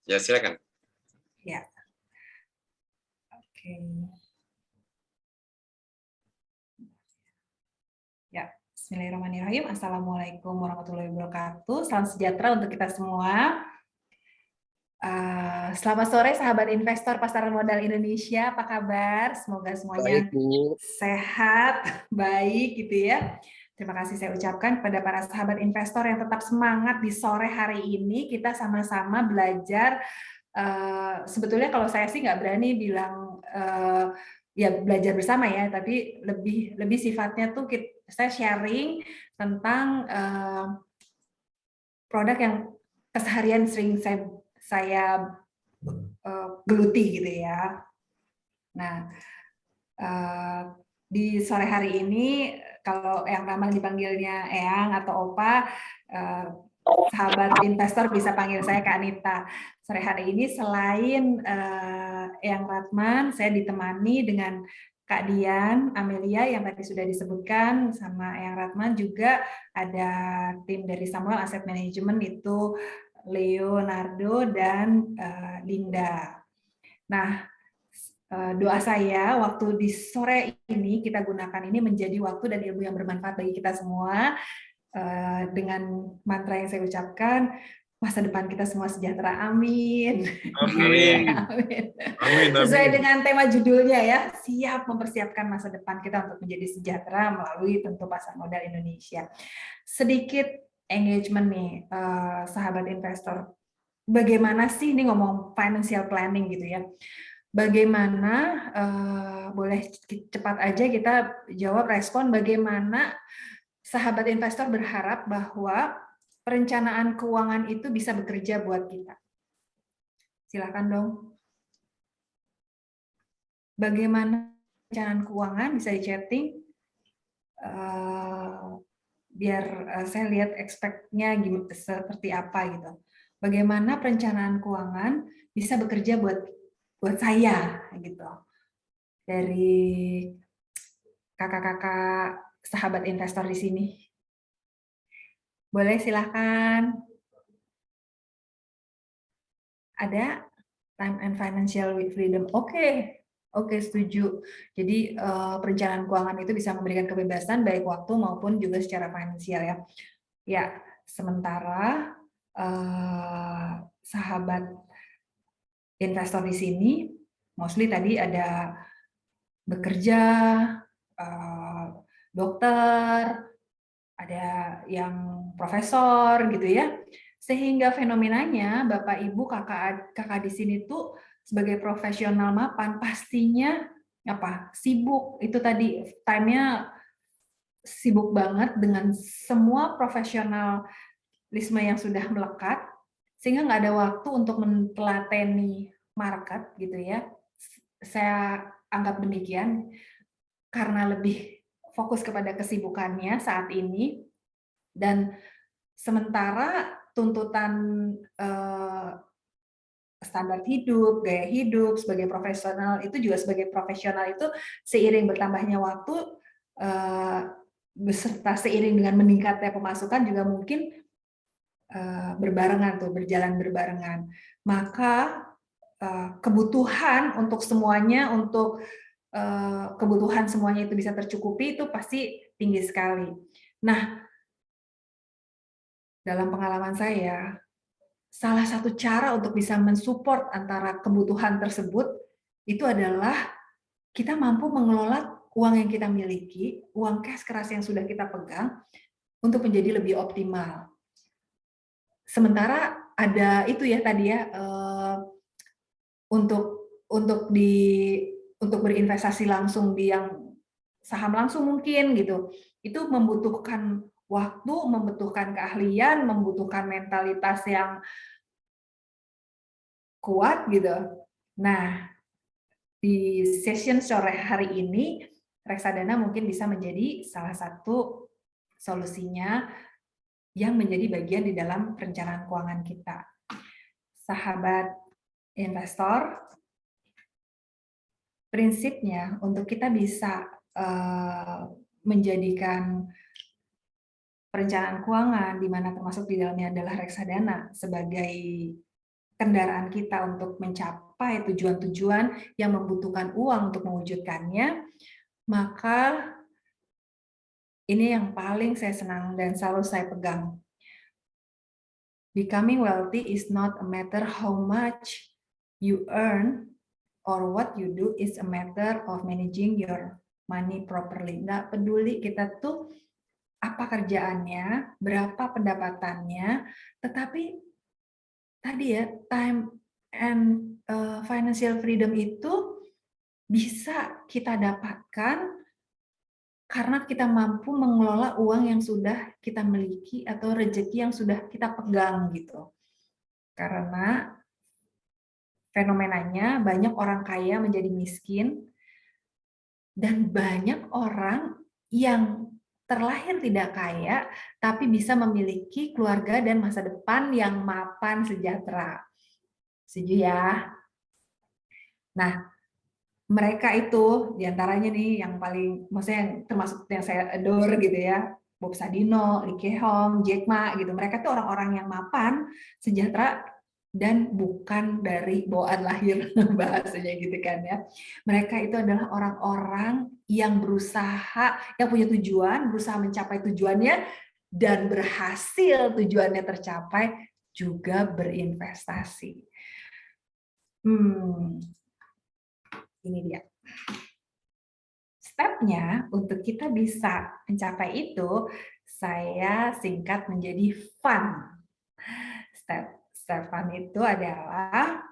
Ya, silakan. Ya, oke. Ya, Bismillahirrahmanirrahim. Assalamualaikum warahmatullahi wabarakatuh. Salam sejahtera untuk kita semua. Selamat sore sahabat investor pasar modal Indonesia, apa kabar? Semoga semuanya Baik, Bu. sehat, baik gitu ya. Terima kasih saya ucapkan kepada para sahabat investor yang tetap semangat di sore hari ini. Kita sama-sama belajar. Sebetulnya kalau saya sih nggak berani bilang ya belajar bersama ya, tapi lebih sifatnya tuh saya sharing tentang produk yang keseharian sering saya geluti gitu ya. Nah, di sore hari ini kalau yang ramah dipanggilnya Eyang atau Opa, sahabat investor bisa panggil saya Kak Anita. Sore hari ini selain Eyang Ratman, saya ditemani dengan Kak Dian, Amelia yang tadi sudah disebutkan, sama Eyang Ratman juga ada tim dari Samuel Asset Management itu Leonardo dan Linda. Nah, doa saya waktu di sore ini kita gunakan ini menjadi waktu dan ilmu yang bermanfaat bagi kita semua. Dengan mantra yang saya ucapkan, masa depan kita semua sejahtera, amin. Amin. Amin. Amin. Sesuai dengan tema judulnya ya, siap mempersiapkan masa depan kita untuk menjadi sejahtera melalui tentu pasar modal Indonesia. Sedikit engagement nih, sahabat investor. Bagaimana sih ini ngomong financial planning gitu ya? Bagaimana, boleh cepat aja kita jawab respon bagaimana sahabat investor berharap bahwa perencanaan keuangan itu bisa bekerja buat kita. Silakan dong. Bagaimana perencanaan keuangan bisa di-chatting, biar saya lihat expect-nya seperti apa gitu. Bagaimana perencanaan keuangan bisa bekerja buat saya gitu. Dari kakak-kakak sahabat investor di sini. Boleh silahkan. Ada time and financial freedom. Oke, setuju. Jadi perencanaan keuangan itu bisa memberikan kebebasan baik waktu maupun juga secara finansial ya. Ya, sementara sahabat investor di sini, mostly tadi ada bekerja, dokter, ada yang profesor gitu ya. Sehingga fenomenanya Bapak Ibu kakak di sini tuh sebagai profesional mapan pastinya sibuk. Itu tadi time-nya sibuk banget dengan semua profesionalisme yang sudah melekat sehingga nggak ada waktu untuk mentelateni market gitu ya. Saya anggap demikian karena lebih fokus kepada kesibukannya saat ini, dan sementara tuntutan standar hidup, gaya hidup sebagai profesional itu juga sebagai profesional itu seiring bertambahnya waktu beserta seiring dengan meningkatnya pemasukan juga mungkin berbarengan berjalan berbarengan. Maka kebutuhan untuk semuanya, untuk kebutuhan semuanya itu bisa tercukupi itu pasti tinggi sekali. Nah, dalam pengalaman saya, salah satu cara untuk bisa mensupport antara kebutuhan tersebut itu adalah kita mampu mengelola uang yang kita miliki, uang cash keras yang sudah kita pegang untuk menjadi lebih optimal. Sementara ada itu ya tadi ya untuk berinvestasi langsung di yang saham langsung mungkin gitu. Itu membutuhkan waktu, membutuhkan keahlian, membutuhkan mentalitas yang kuat gitu. Nah, di session sore hari ini reksadana mungkin bisa menjadi salah satu solusinya yang menjadi bagian di dalam perencanaan keuangan kita. Sahabat investor, prinsipnya untuk kita bisa menjadikan perencanaan keuangan di mana termasuk di dalamnya adalah reksadana sebagai kendaraan kita untuk mencapai tujuan-tujuan yang membutuhkan uang untuk mewujudkannya, maka ini yang paling saya senang dan selalu saya pegang. Becoming wealthy is not a matter how much you earn or what you do, is a matter of managing your money properly. Nggak peduli kita tuh apa kerjaannya, berapa pendapatannya, tetapi tadi ya, time and financial freedom itu bisa kita dapatkan karena kita mampu mengelola uang yang sudah kita miliki atau rezeki yang sudah kita pegang gitu. Karena fenomenanya banyak orang kaya menjadi miskin dan banyak orang yang terlahir tidak kaya tapi bisa memiliki keluarga dan masa depan yang mapan sejahtera. Setuju ya? Nah, mereka itu diantaranya nih yang paling, maksudnya yang termasuk yang saya adore gitu ya, Bob Sadino, Lee Kee-hong, Jack Ma gitu. Mereka tuh orang-orang yang mapan, sejahtera, dan bukan dari bawaan lahir bahasanya gitu kan ya. Mereka itu adalah orang-orang yang berusaha, yang punya tujuan, berusaha mencapai tujuannya, dan berhasil tujuannya tercapai, juga berinvestasi. Ini dia. Stepnya untuk kita bisa mencapai itu, saya singkat menjadi fun. Step fun itu adalah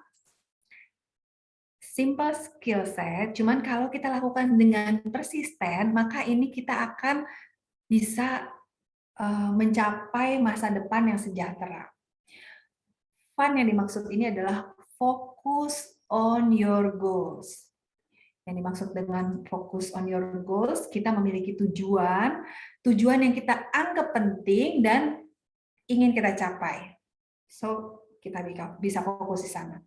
simple skill set, cuman kalau kita lakukan dengan persisten, maka ini kita akan bisa mencapai masa depan yang sejahtera. Fun yang dimaksud ini adalah focus on your goals. Yang dimaksud dengan focus on your goals, kita memiliki tujuan yang kita anggap penting dan ingin kita capai. So, kita bisa fokus di sana.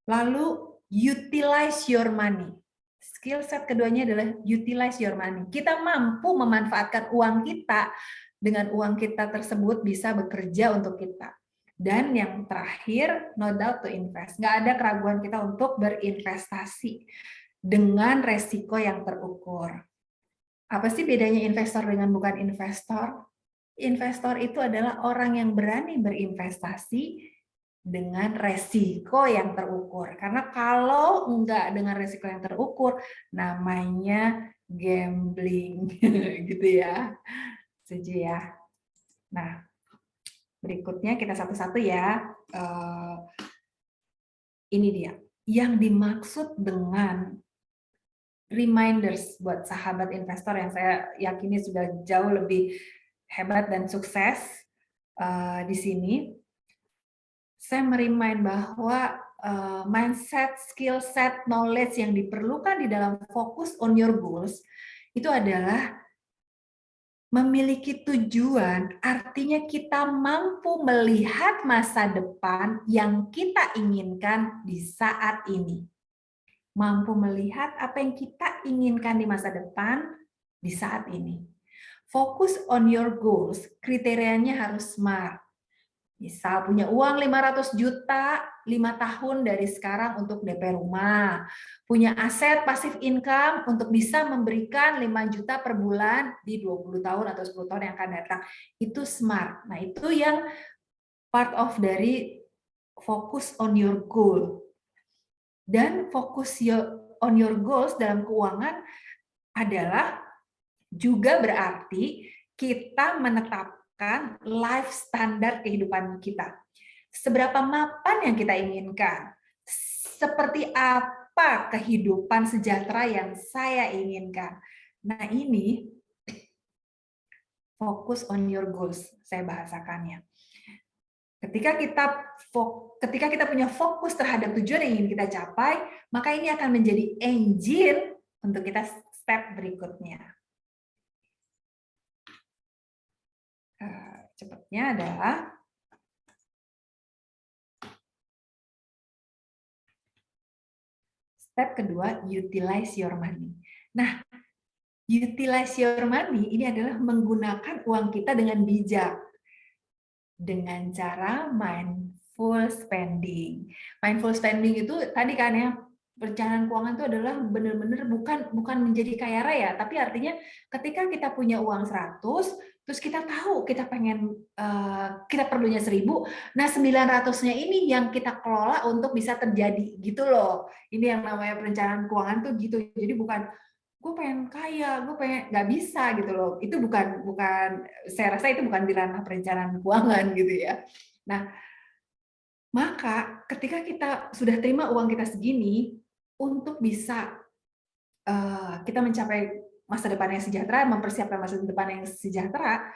Lalu, utilize your money. Skill set keduanya adalah utilize your money. Kita mampu memanfaatkan uang kita, dengan uang kita tersebut bisa bekerja untuk kita. Dan yang terakhir, no doubt to invest. Nggak ada keraguan kita untuk berinvestasi dengan resiko yang terukur. Apa sih bedanya investor dengan bukan investor? Investor itu adalah orang yang berani berinvestasi dengan resiko yang terukur. Karena kalau enggak dengan resiko yang terukur, namanya gambling. Gitu ya. Setuju ya? Nah, berikutnya kita satu-satu ya. Ini dia. Yang dimaksud dengan reminders buat sahabat investor yang saya yakini sudah jauh lebih hebat dan sukses di sini. Saya merimain bahwa mindset, skill set, knowledge yang diperlukan di dalam focus on your goals itu adalah memiliki tujuan, artinya kita mampu melihat masa depan yang kita inginkan di saat ini. Mampu melihat apa yang kita inginkan di masa depan di saat ini. Fokus on your goals, kriterianya harus smart. Misal punya uang 500 juta 5 tahun dari sekarang untuk DP rumah. Punya aset pasif income untuk bisa memberikan 5 juta per bulan di 20 tahun atau 10 tahun yang akan datang. Itu smart. Nah, itu yang part of dari focus on your goal. Dan fokus on your goals dalam keuangan adalah juga berarti kita menetapkan life standar kehidupan kita. Seberapa mapan yang kita inginkan? Seperti apa kehidupan sejahtera yang saya inginkan? Nah, ini fokus on your goals, saya bahasakannya. Ketika kita punya fokus terhadap tujuan yang ingin kita capai, maka ini akan menjadi engine untuk kita step berikutnya. Cepatnya adalah step kedua, utilize your money. Nah, utilize your money ini adalah menggunakan uang kita dengan bijak. Dengan cara mindful. mindful spending. Mindful spending itu tadi kan ya, perencanaan keuangan itu adalah benar-benar bukan menjadi kaya raya, tapi artinya ketika kita punya uang 100, terus kita tahu kita pengen kita perlunya 1000, nah 900-nya ini yang kita kelola untuk bisa terjadi gitu loh. Ini yang namanya perencanaan keuangan tuh gitu. Jadi bukan gue pengen kaya, gue pengen, nggak bisa gitu loh. Itu bukan saya rasa itu bukan di ranah perencanaan keuangan gitu ya. Nah, maka ketika kita sudah terima uang kita segini, untuk bisa kita mencapai masa depan yang sejahtera, mempersiapkan masa depan yang sejahtera,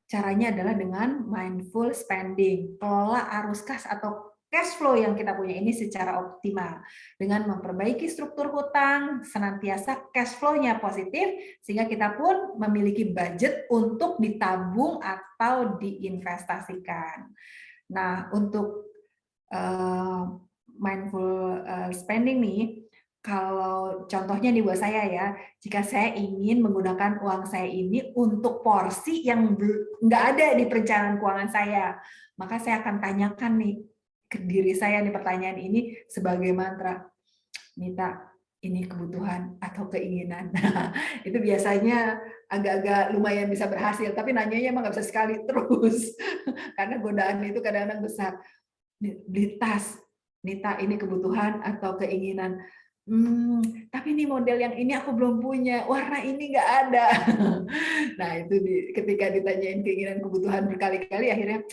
caranya adalah dengan mindful spending. Kelola arus kas atau cash flow yang kita punya ini secara optimal. Dengan memperbaiki struktur hutang, senantiasa cash flow-nya positif, sehingga kita pun memiliki budget untuk ditabung atau diinvestasikan. Nah, untuk mindful spending nih, kalau contohnya nih buat saya ya, jika saya ingin menggunakan uang saya ini untuk porsi yang nggak ada di perencanaan keuangan saya, maka saya akan tanyakan nih ke diri saya nih pertanyaan ini sebagai mantra, Nita, ini kebutuhan atau keinginan? Nah, itu biasanya agak-agak lumayan bisa berhasil, tapi nanyanya emang nggak bisa sekali terus, karena godaan itu kadang-kadang besar. Beli tas, Nita, ini kebutuhan atau keinginan? Tapi ini model yang ini aku belum punya, warna ini nggak ada. Nah, itu ketika ditanyain keinginan kebutuhan berkali-kali, akhirnya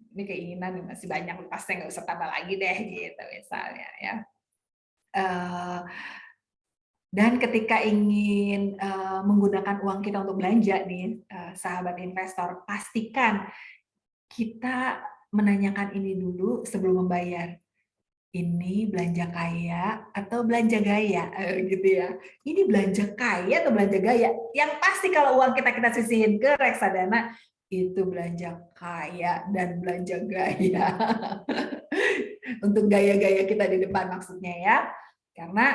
ini keinginan masih banyak, pasti nggak usah tambah lagi deh, gitu misalnya ya. Dan ketika ingin menggunakan uang kita untuk belanja nih, sahabat investor, pastikan kita menanyakan ini dulu sebelum membayar. Ini belanja kaya atau belanja gaya, gitu ya. Ini belanja kaya atau belanja gaya? Yang pasti kalau uang kita sisihin ke reksadana, itu belanja kaya dan belanja gaya. Untuk gaya-gaya kita di depan maksudnya ya. Karena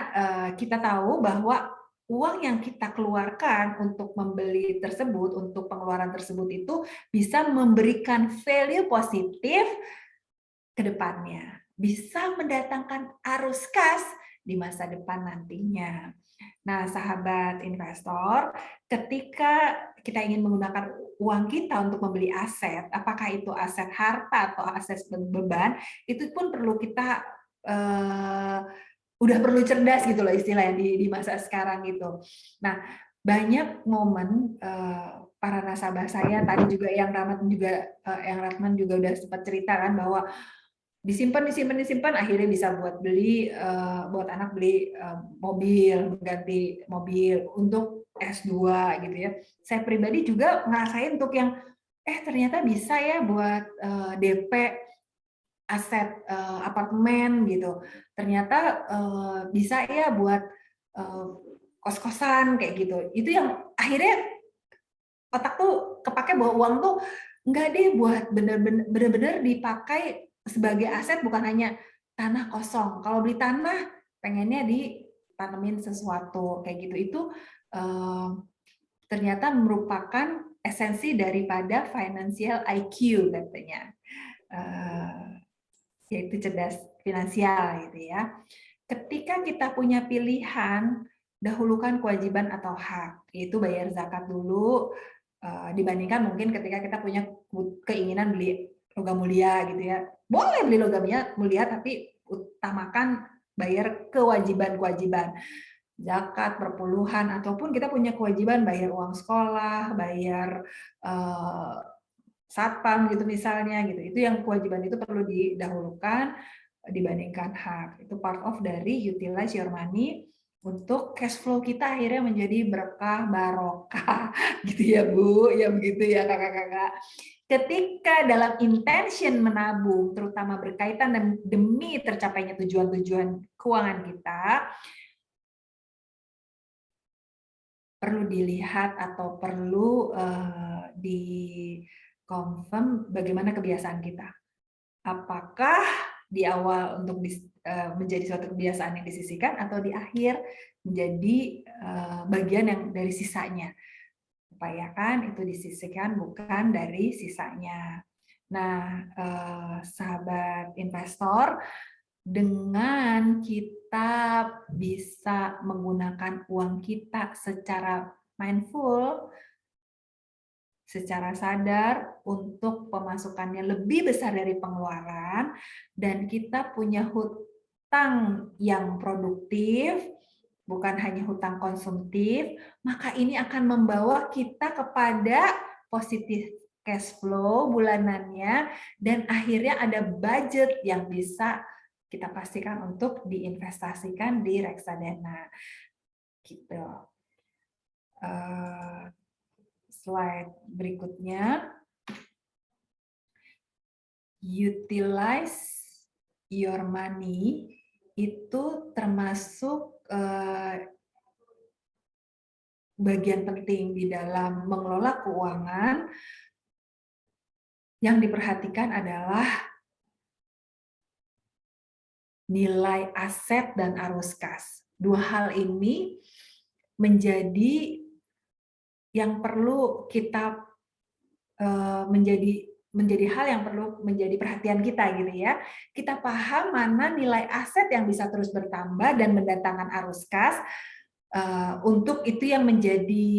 kita tahu bahwa uang yang kita keluarkan untuk membeli tersebut, untuk pengeluaran tersebut itu bisa memberikan value positif ke depannya, bisa mendatangkan arus kas di masa depan nantinya. Nah, sahabat investor, ketika kita ingin menggunakan uang kita untuk membeli aset, apakah itu aset harta atau aset beban, itu pun perlu kita udah perlu cerdas gitu loh istilahnya di masa sekarang gitu. Nah, banyak momen para nasabah saya tadi juga yang Rahman juga udah sempat cerita kan bahwa disimpan, akhirnya bisa buat beli, buat anak beli mobil, mengganti mobil untuk S2 gitu ya. Saya pribadi juga ngerasain untuk yang ternyata bisa ya buat DP aset apartemen gitu. Ternyata bisa ya buat kos-kosan kayak gitu. Itu yang akhirnya otak tuh kepake bahwa uang tuh enggak deh buat bener-bener dipakai sebagai aset, bukan hanya tanah kosong. Kalau beli tanah pengennya ditanemin sesuatu kayak gitu. Itu ternyata merupakan esensi daripada financial IQ katanya, yaitu cerdas finansial gitu ya. Ketika kita punya pilihan, dahulukan kewajiban atau hak, yaitu bayar zakat dulu, dibandingkan mungkin ketika kita punya keinginan beli logam mulia gitu ya. Boleh beli logam mulia, tapi utamakan bayar kewajiban-kewajiban. Zakat, perpuluhan, ataupun kita punya kewajiban bayar uang sekolah, bayar satpam gitu misalnya gitu. Itu yang kewajiban itu perlu didahulukan dibandingkan hak. Itu part of dari utilize your money untuk cash flow kita akhirnya menjadi berkah barokah gitu ya Bu, ya begitu ya kakak-kakak. Ketika dalam intention menabung, terutama berkaitan dan demi tercapainya tujuan-tujuan keuangan kita, perlu dilihat atau perlu di confirm bagaimana kebiasaan kita. Apakah di awal untuk menjadi suatu kebiasaan yang disisihkan atau di akhir menjadi bagian yang dari sisanya. Upayakan itu disisihkan bukan dari sisanya. Nah, investor dengan kita bisa menggunakan uang kita secara mindful, secara sadar untuk pemasukannya lebih besar dari pengeluaran, dan kita punya hutang yang produktif, bukan hanya hutang konsumtif, maka ini akan membawa kita kepada positif cash flow bulanannya, dan akhirnya ada budget yang bisa kita pastikan untuk diinvestasikan di reksadana. Gitu. Slide berikutnya, utilize your money itu termasuk bagian penting di dalam mengelola keuangan. Yang diperhatikan adalah nilai aset dan arus kas. Dua hal ini menjadi yang perlu kita menjadi hal yang perlu menjadi perhatian kita gitu ya. Kita paham mana nilai aset yang bisa terus bertambah dan mendatangkan arus kas, untuk itu yang menjadi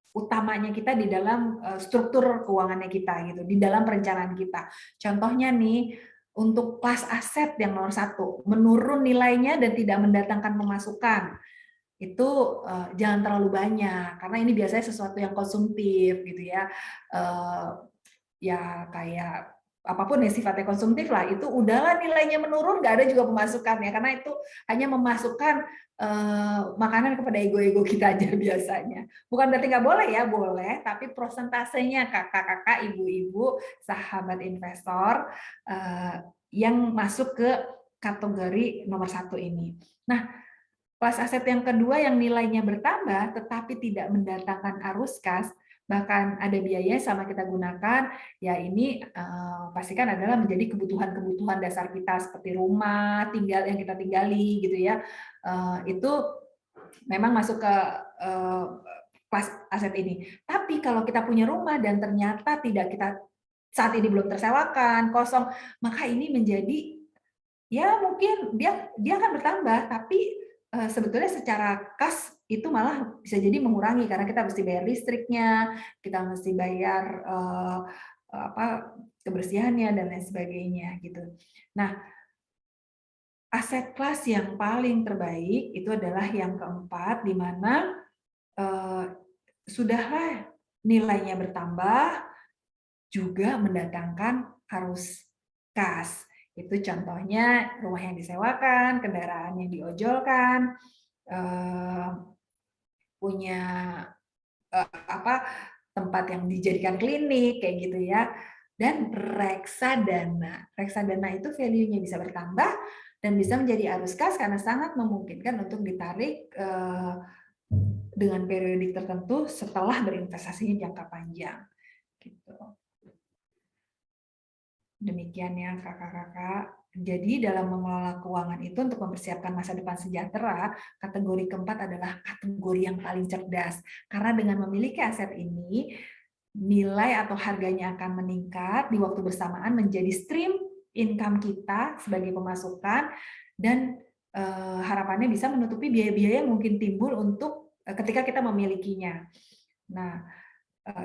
utamanya kita di dalam struktur keuangannya kita gitu, di dalam perencanaan kita. Contohnya nih, untuk kelas aset yang nomor 1, menurun nilainya dan tidak mendatangkan pemasukan. Itu jangan terlalu banyak, karena ini biasanya sesuatu yang konsumtif gitu ya. Ya kayak apapun yang sifatnya konsumtif lah, itu udahlah nilainya menurun, nggak ada juga pemasukan ya, karena itu hanya memasukkan makanan kepada ego-ego kita aja biasanya. Bukan berarti nggak boleh ya, boleh, tapi prosentasenya kakak-kakak, ibu-ibu, sahabat investor yang masuk ke kategori nomor 1 ini. Nah, kelas aset yang kedua yang nilainya bertambah tetapi tidak mendatangkan arus kas, bahkan ada biaya sama kita gunakan, ya ini pastikan adalah menjadi kebutuhan-kebutuhan dasar kita seperti rumah, tinggal yang kita tinggali gitu ya. Itu memang masuk ke kelas aset ini. Tapi kalau kita punya rumah dan ternyata tidak kita saat ini belum tersewakan, kosong, maka ini menjadi ya mungkin dia akan bertambah, tapi sebetulnya secara kas itu malah bisa jadi mengurangi karena kita mesti bayar listriknya, kita mesti bayar kebersihannya dan lain sebagainya gitu. Nah, aset kelas yang paling terbaik itu adalah yang keempat, di mana sudahlah nilainya bertambah juga mendatangkan arus kas. Itu contohnya rumah yang disewakan, kendaraan yang diojolkan, punya tempat yang dijadikan klinik kayak gitu ya. Dan reksadana. Reksadana itu value-nya bisa bertambah dan bisa menjadi arus kas karena sangat memungkinkan untuk ditarik dengan periodik tertentu setelah berinvestasinya jangka panjang. Gitu. Demikian ya kakak-kakak. Jadi dalam mengelola keuangan itu untuk mempersiapkan masa depan sejahtera, kategori keempat adalah kategori yang paling cerdas. Karena dengan memiliki aset ini, nilai atau harganya akan meningkat di waktu bersamaan menjadi stream income kita sebagai pemasukan, dan harapannya bisa menutupi biaya-biaya yang mungkin timbul untuk ketika kita memilikinya. Nah,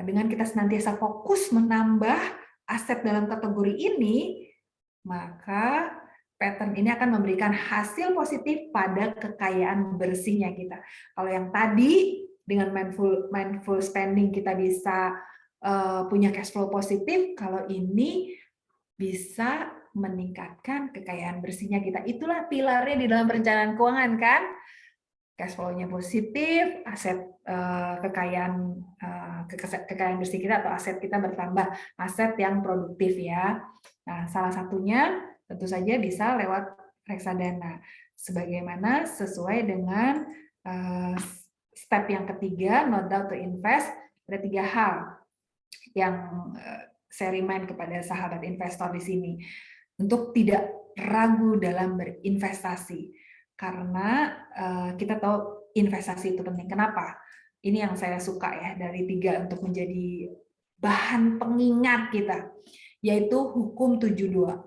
dengan kita senantiasa fokus menambah aset dalam kategori ini, maka pattern ini akan memberikan hasil positif pada kekayaan bersihnya kita. Kalau yang tadi dengan mindful spending kita bisa punya cash flow positif, kalau ini bisa meningkatkan kekayaan bersihnya kita. Itulah pilarnya di dalam perencanaan keuangan kan? Cash flow-nya positif, aset kekayaan bersih kita atau aset kita bertambah, aset yang produktif ya. Nah, salah satunya tentu saja bisa lewat reksadana. Sebagaimana sesuai dengan step yang ketiga, no doubt to invest, ada 3 hal yang saya remind kepada sahabat investor di sini untuk tidak ragu dalam berinvestasi. Karena kita tahu investasi itu penting. Kenapa? Ini yang saya suka ya dari 3 untuk menjadi bahan pengingat kita, yaitu hukum 72.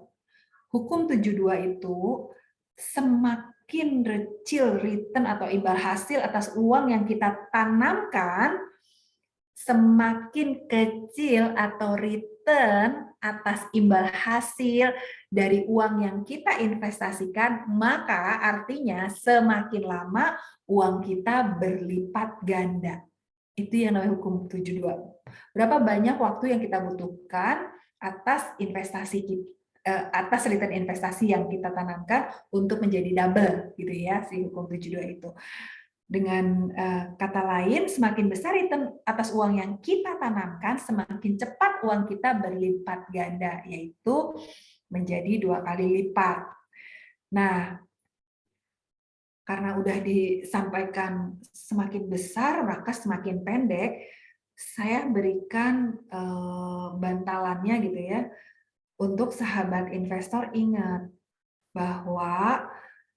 hukum 72 itu semakin kecil return atau imbal hasil atas uang yang kita tanamkan, semakin kecil atau return atas imbal hasil dari uang yang kita investasikan, maka artinya semakin lama uang kita berlipat ganda. Itu yang namanya hukum 72. Berapa banyak waktu yang kita butuhkan atas investasi kita, atas return investasi yang kita tanamkan untuk menjadi double gitu ya, si hukum 72 itu. Dengan kata lain, semakin besar return atas uang yang kita tanamkan, semakin cepat uang kita berlipat ganda, yaitu menjadi 2 kali lipat. Nah, karena udah disampaikan semakin besar, maka semakin pendek, saya berikan bantalannya gitu ya, untuk sahabat investor ingat bahwa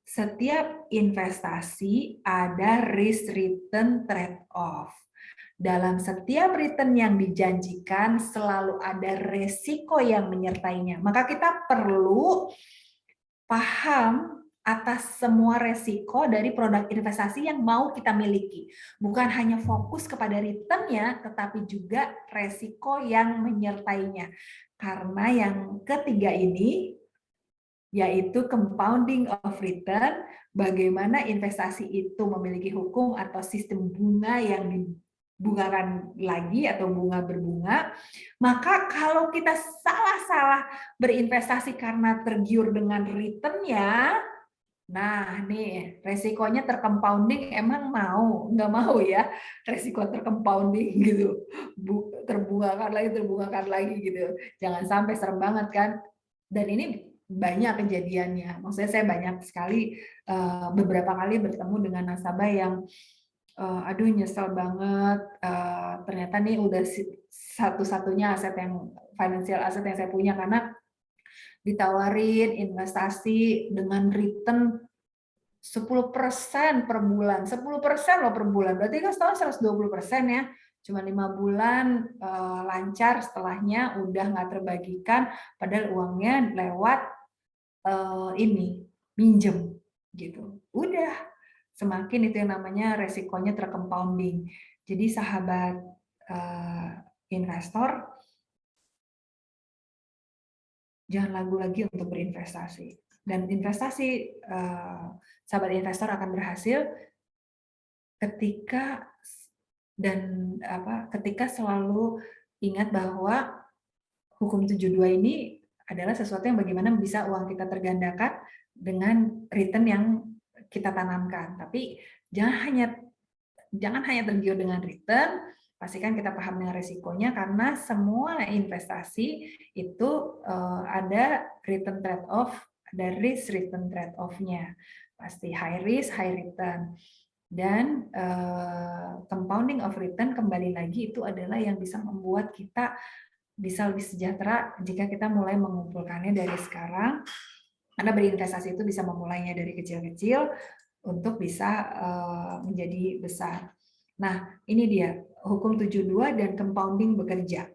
setiap investasi ada risk return trade-off. Dalam setiap return yang dijanjikan selalu ada resiko yang menyertainya. Maka kita perlu paham atas semua resiko dari produk investasi yang mau kita miliki. Bukan hanya fokus kepada return-nya, tetapi juga resiko yang menyertainya. Karena yang ketiga ini, yaitu compounding of return, bagaimana investasi itu memiliki hukum atau sistem bunga yang dibungakan lagi atau bunga berbunga, maka kalau kita salah-salah berinvestasi karena tergiur dengan return-nya, nah nih resikonya tercompounding, emang mau? Nggak mau ya, resiko tercompounding gitu, terbungakan lagi gitu. Jangan sampai, serem banget kan. Dan ini banyak kejadiannya. Maksudnya saya banyak sekali beberapa kali bertemu dengan nasabah yang aduh nyesel banget, ternyata nih udah satu-satunya aset yang financial aset yang saya punya, karena ditawarin investasi dengan return 10% per bulan, 10% loh per bulan, berarti kan setahun 120% ya. Cuma 5 bulan lancar, setelahnya udah nggak terbagikan, padahal uangnya lewat ini minjem gitu. Udah semakin itu yang namanya resikonya tercompounding. Jadi sahabat investor, jangan ragu lagi untuk berinvestasi. Dan investasi sahabat investor akan berhasil ketika selalu ingat bahwa hukum 72 ini adalah sesuatu yang bagaimana bisa uang kita tergandakan dengan return yang kita tanamkan. Tapi jangan hanya tergiur dengan return, pastikan kita paham dengan risikonya, karena semua investasi itu ada return trade-off, ada risk return trade-off-nya. Pasti high risk, high return. Dan compounding of return, kembali lagi, itu adalah yang bisa membuat kita bisa lebih sejahtera jika kita mulai mengumpulkannya dari sekarang. Karena berinvestasi itu bisa memulainya dari kecil-kecil untuk bisa menjadi besar. Nah, ini dia hukum 72 dan compounding bekerja.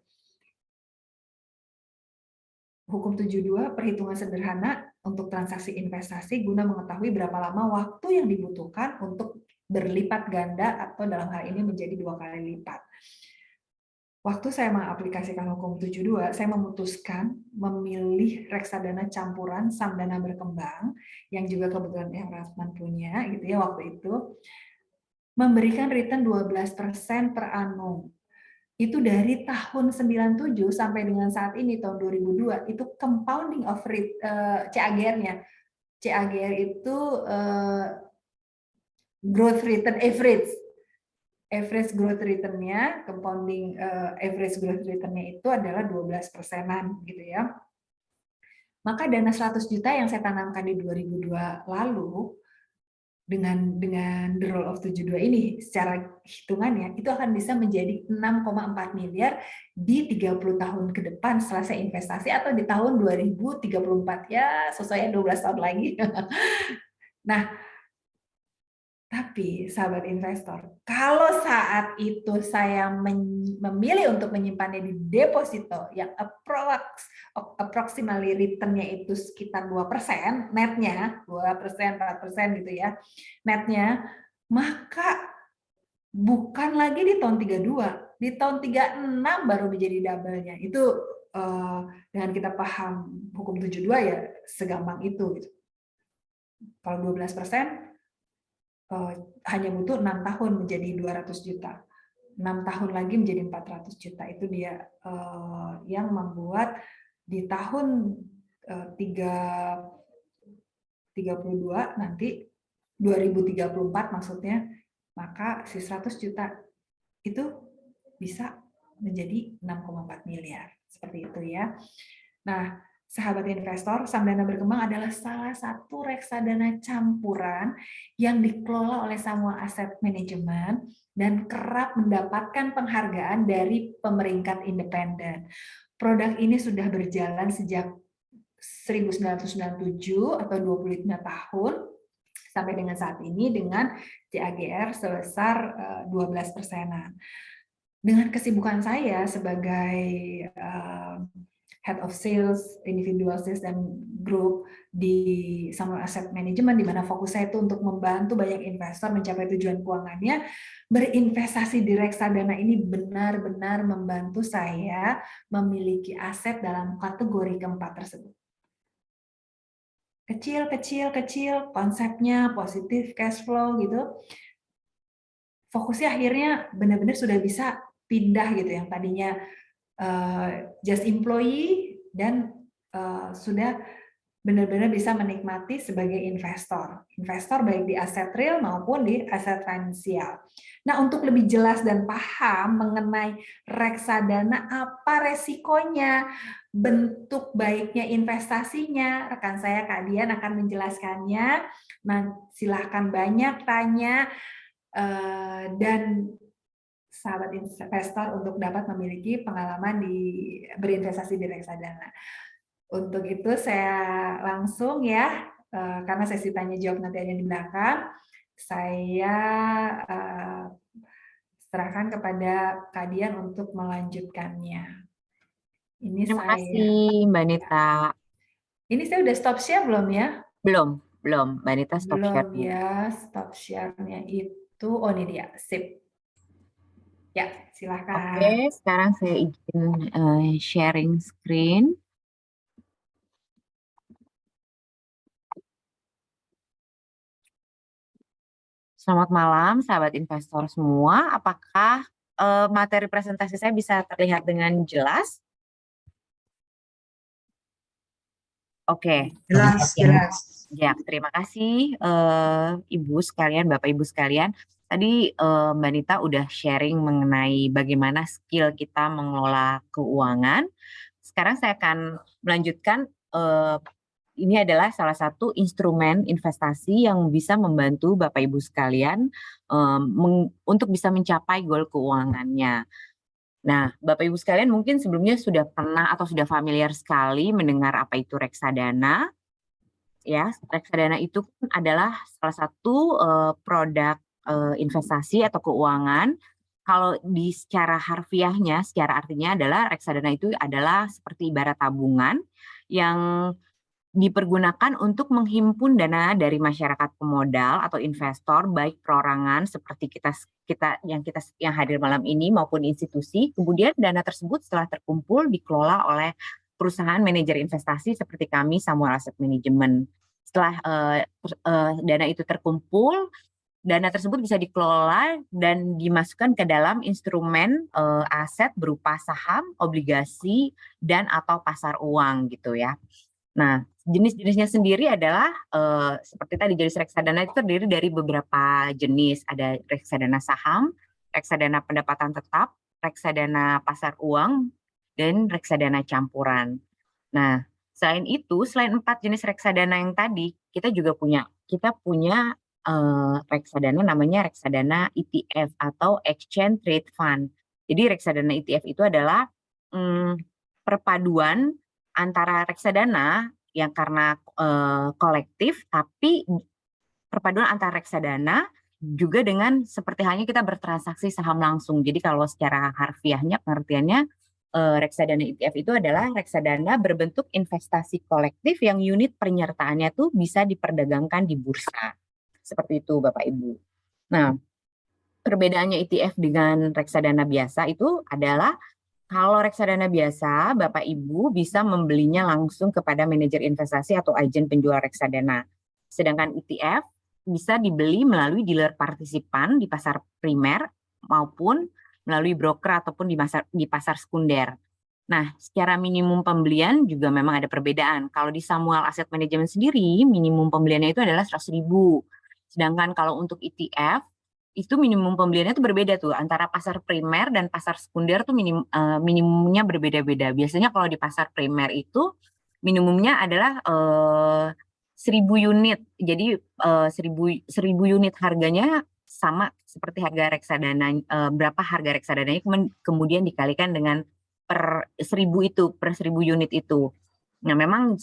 Hukum 72 perhitungan sederhana untuk transaksi investasi guna mengetahui berapa lama waktu yang dibutuhkan untuk berlipat ganda atau dalam hal ini menjadi 2 kali lipat. Waktu saya mengaplikasikan hukum 72, saya memutuskan memilih reksadana campuran saham dana berkembang, yang juga kebetulan yang Rasman punya gitu ya waktu itu, memberikan return 12% per annum. Itu dari tahun 97 sampai dengan saat ini tahun 2002, itu compounding of CAGR-nya. CAGR itu growth return average growth return-nya, compounding average growth return-nya itu adalah 12%-an gitu ya. Maka dana 100 juta yang saya tanamkan di 2002 lalu dengan the rule of 72 ini secara hitungannya itu akan bisa menjadi 6,4 miliar di 30 tahun ke depan setelah saya investasi, atau di tahun 2034 ya, sesuai 12 tahun lagi. Nah, Tapi sahabat investor, kalau saat itu saya memilih untuk menyimpannya di deposito yang approximately return-nya itu sekitar 2%, netnya 2%, 4% gitu ya, netnya, maka bukan lagi di tahun 32, di tahun 36 baru menjadi double-nya. Itu dengan kita paham hukum 72 ya segampang itu gitu. Kalau 12%, hanya butuh 6 tahun menjadi 200 juta. 6 tahun lagi menjadi 400 juta. Itu dia yang membuat di tahun 32 nanti, 2034 maksudnya, maka si 100 juta itu bisa menjadi 6,4 miliar. Seperti itu ya. Nah, sahabat investor, saham dana berkembang adalah salah satu reksadana campuran yang dikelola oleh Samuel Asset Management dan kerap mendapatkan penghargaan dari pemeringkat independen. Produk ini sudah berjalan sejak 1997 atau 25 tahun sampai dengan saat ini dengan CAGR sebesar 12%. Dengan kesibukan saya sebagai Head of Sales, Individual Sales, dan Group di Samuel Asset Management, di mana fokus saya itu untuk membantu banyak investor mencapai tujuan keuangannya, berinvestasi di reksadana ini benar-benar membantu saya memiliki aset dalam kategori keempat tersebut. Kecil, konsepnya positif cash flow gitu. Fokusnya akhirnya benar-benar sudah bisa pindah gitu, yang tadinya just employee dan sudah benar-benar bisa menikmati sebagai investor baik di aset real maupun di aset finansial. Nah, untuk lebih jelas dan paham mengenai reksadana, apa resikonya, bentuk baiknya investasinya, rekan saya Kak Dian akan menjelaskannya. Nah, silahkan banyak tanya dan sahabat investor untuk dapat memiliki pengalaman berinvestasi di reksadana. Untuk itu saya langsung ya, karena sesi tanya jawab nanti ada di belakang, saya serahkan kepada Kak Dian untuk melanjutkannya. Ini Terima saya. kasih Mbak Nita. Ini saya udah stop share belum ya? Belum. Mbak Nita stop share. Belum ya, stop share-nya itu, oh ini dia, sip. Ya, silakan. Oke, sekarang saya izin sharing screen. Selamat malam, sahabat investor semua. Apakah materi presentasi saya bisa terlihat dengan jelas? Oke. Jelas. Ya, terima kasih Ibu sekalian, Bapak Ibu sekalian. Tadi Mbak Nita udah sharing mengenai bagaimana skill kita mengelola keuangan. Sekarang saya akan melanjutkan, ini adalah salah satu instrumen investasi yang bisa membantu Bapak Ibu sekalian untuk bisa mencapai goal keuangannya. Nah, Bapak Ibu sekalian mungkin sebelumnya sudah pernah atau sudah familiar sekali mendengar apa itu reksadana. Ya, reksadana itu adalah salah satu produk investasi atau keuangan. Kalau secara harfiahnya, secara artinya adalah reksadana itu adalah seperti ibarat tabungan yang dipergunakan untuk menghimpun dana dari masyarakat pemodal atau investor, baik perorangan seperti kita yang hadir malam ini maupun institusi. Kemudian dana tersebut setelah terkumpul dikelola oleh perusahaan manajer investasi seperti kami Samuel Asset Management. Setelah dana itu terkumpul, dana tersebut bisa dikelola dan dimasukkan ke dalam instrumen aset berupa saham, obligasi, dan atau pasar uang gitu ya. Nah, jenis-jenisnya sendiri adalah seperti tadi, jenis reksadana itu terdiri dari beberapa jenis. Ada reksadana saham, reksadana pendapatan tetap, reksadana pasar uang, dan reksadana campuran. Nah, selain 4 jenis reksadana yang tadi, kita punya reksadana namanya reksadana ETF atau Exchange Trade Fund. Jadi reksadana ETF itu adalah perpaduan antara reksadana yang karena kolektif, tapi perpaduan antara reksadana juga dengan seperti halnya kita bertransaksi saham langsung. Jadi kalau secara harfiahnya pengertiannya reksadana ETF itu adalah reksadana berbentuk investasi kolektif yang unit penyertaannya tuh bisa diperdagangkan di bursa. Seperti itu Bapak Ibu. Nah, perbedaannya ETF dengan reksadana biasa itu adalah kalau reksadana biasa, Bapak Ibu bisa membelinya langsung kepada manajer investasi atau agen penjual reksadana. Sedangkan ETF bisa dibeli melalui dealer partisipan di pasar primer maupun melalui broker ataupun di pasar sekunder. Nah, secara minimum pembelian juga memang ada perbedaan. Kalau di Samuel Asset Management sendiri, minimum pembeliannya itu adalah 100.000. Sedangkan kalau untuk ETF, itu minimum pembeliannya itu berbeda tuh antara pasar primer dan pasar sekunder tuh minimumnya berbeda-beda. Biasanya kalau di pasar primer itu minimumnya adalah 1.000 unit. Jadi 1.000 unit harganya sama seperti harga reksadana, berapa harga reksadananya kemudian dikalikan dengan per 1.000 unit itu. Nah, memang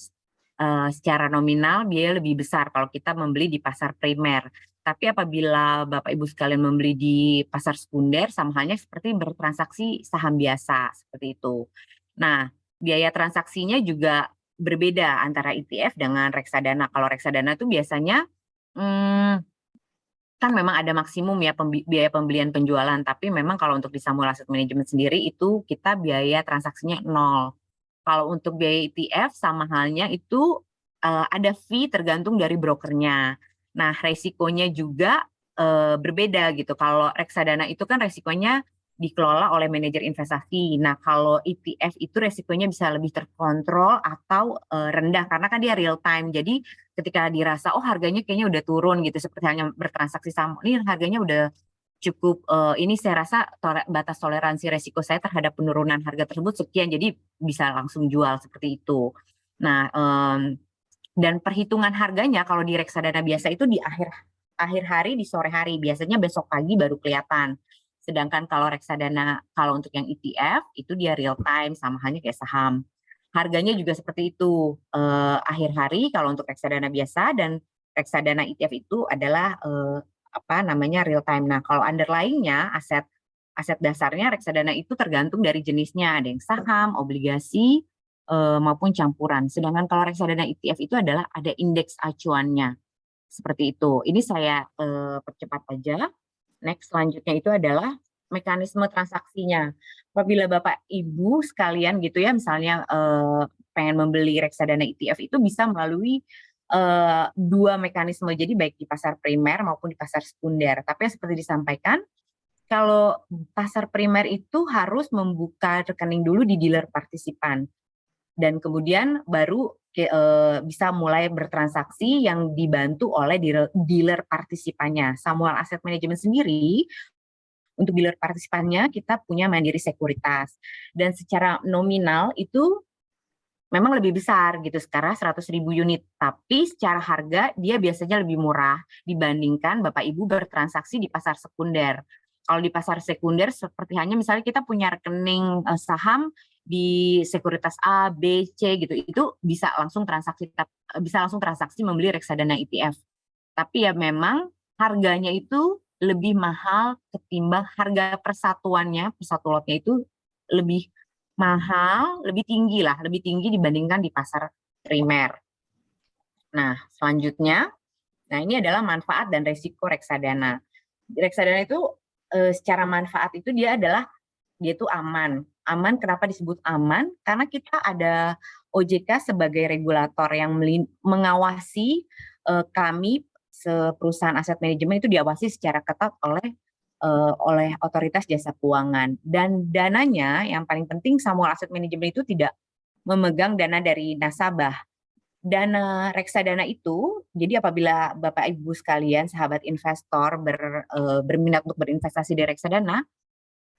secara nominal biaya lebih besar kalau kita membeli di pasar primer. Tapi apabila Bapak Ibu sekalian membeli di pasar sekunder, sama halnya seperti bertransaksi saham biasa, seperti itu. Nah, biaya transaksinya juga berbeda antara ETF dengan reksadana. Kalau reksadana itu biasanya kan memang ada maksimum ya biaya pembelian penjualan, tapi memang kalau untuk di Samuel Asset Management sendiri itu kita biaya transaksinya 0. Kalau untuk biaya ETF sama halnya itu ada fee tergantung dari brokernya. Nah, resikonya juga berbeda gitu. Kalau reksadana itu kan resikonya dikelola oleh manajer investasi. Nah, kalau ETF itu resikonya bisa lebih terkontrol atau rendah karena kan dia real time. Jadi ketika dirasa oh harganya kayaknya udah turun gitu seperti hanya bertransaksi saham, ini harganya udah cukup ini saya rasa batas toleransi resiko saya terhadap penurunan harga tersebut sekian, jadi bisa langsung jual seperti itu. Nah, dan perhitungan harganya kalau di reksadana biasa itu di akhir hari, di sore hari, biasanya besok pagi baru kelihatan. Sedangkan kalau reksadana, kalau untuk yang ETF itu dia real time sama halnya kayak saham. Harganya juga seperti itu, akhir hari kalau untuk reksadana biasa, dan reksadana ETF itu adalah real time. Nah, kalau underlying-nya aset dasarnya reksadana itu tergantung dari jenisnya, ada yang saham, obligasi maupun campuran. Sedangkan kalau reksadana ETF itu adalah ada indeks acuannya. Seperti itu. Ini saya percepat aja. Next selanjutnya itu adalah mekanisme transaksinya. Apabila Bapak Ibu sekalian gitu ya, misalnya pengen membeli reksadana ETF itu bisa melalui dua mekanisme. Jadi baik di pasar primer maupun di pasar sekunder. Tapi seperti disampaikan, kalau pasar primer itu harus membuka rekening dulu di dealer partisipan. Dan kemudian baru bisa mulai bertransaksi yang dibantu oleh dealer partisipannya. Samuel Asset Management sendiri, untuk dealer partisipannya kita punya Mandiri Sekuritas. Dan secara nominal itu memang lebih besar gitu, sekarang 100.000 unit. Tapi secara harga dia biasanya lebih murah dibandingkan Bapak Ibu bertransaksi di pasar sekunder. Kalau di pasar sekunder seperti hanya misalnya kita punya rekening saham di sekuritas A, B, C gitu, itu bisa langsung transaksi membeli reksadana ETF. Tapi ya memang harganya itu lebih mahal ketimbang harga persatu lotnya itu lebih mahal, lebih tinggi dibandingkan di pasar primer. Nah, selanjutnya, ini adalah manfaat dan resiko reksadana. Reksadana itu secara manfaat itu dia itu aman. Aman, kenapa disebut aman? Karena kita ada OJK sebagai regulator yang mengawasi kami perusahaan aset manajemen itu diawasi secara ketat oleh otoritas jasa keuangan. Dan dananya yang paling penting, Samuel Asset Management itu tidak memegang dana dari nasabah. Dana reksadana itu, jadi apabila Bapak Ibu sekalian, sahabat investor berminat untuk berinvestasi di reksadana,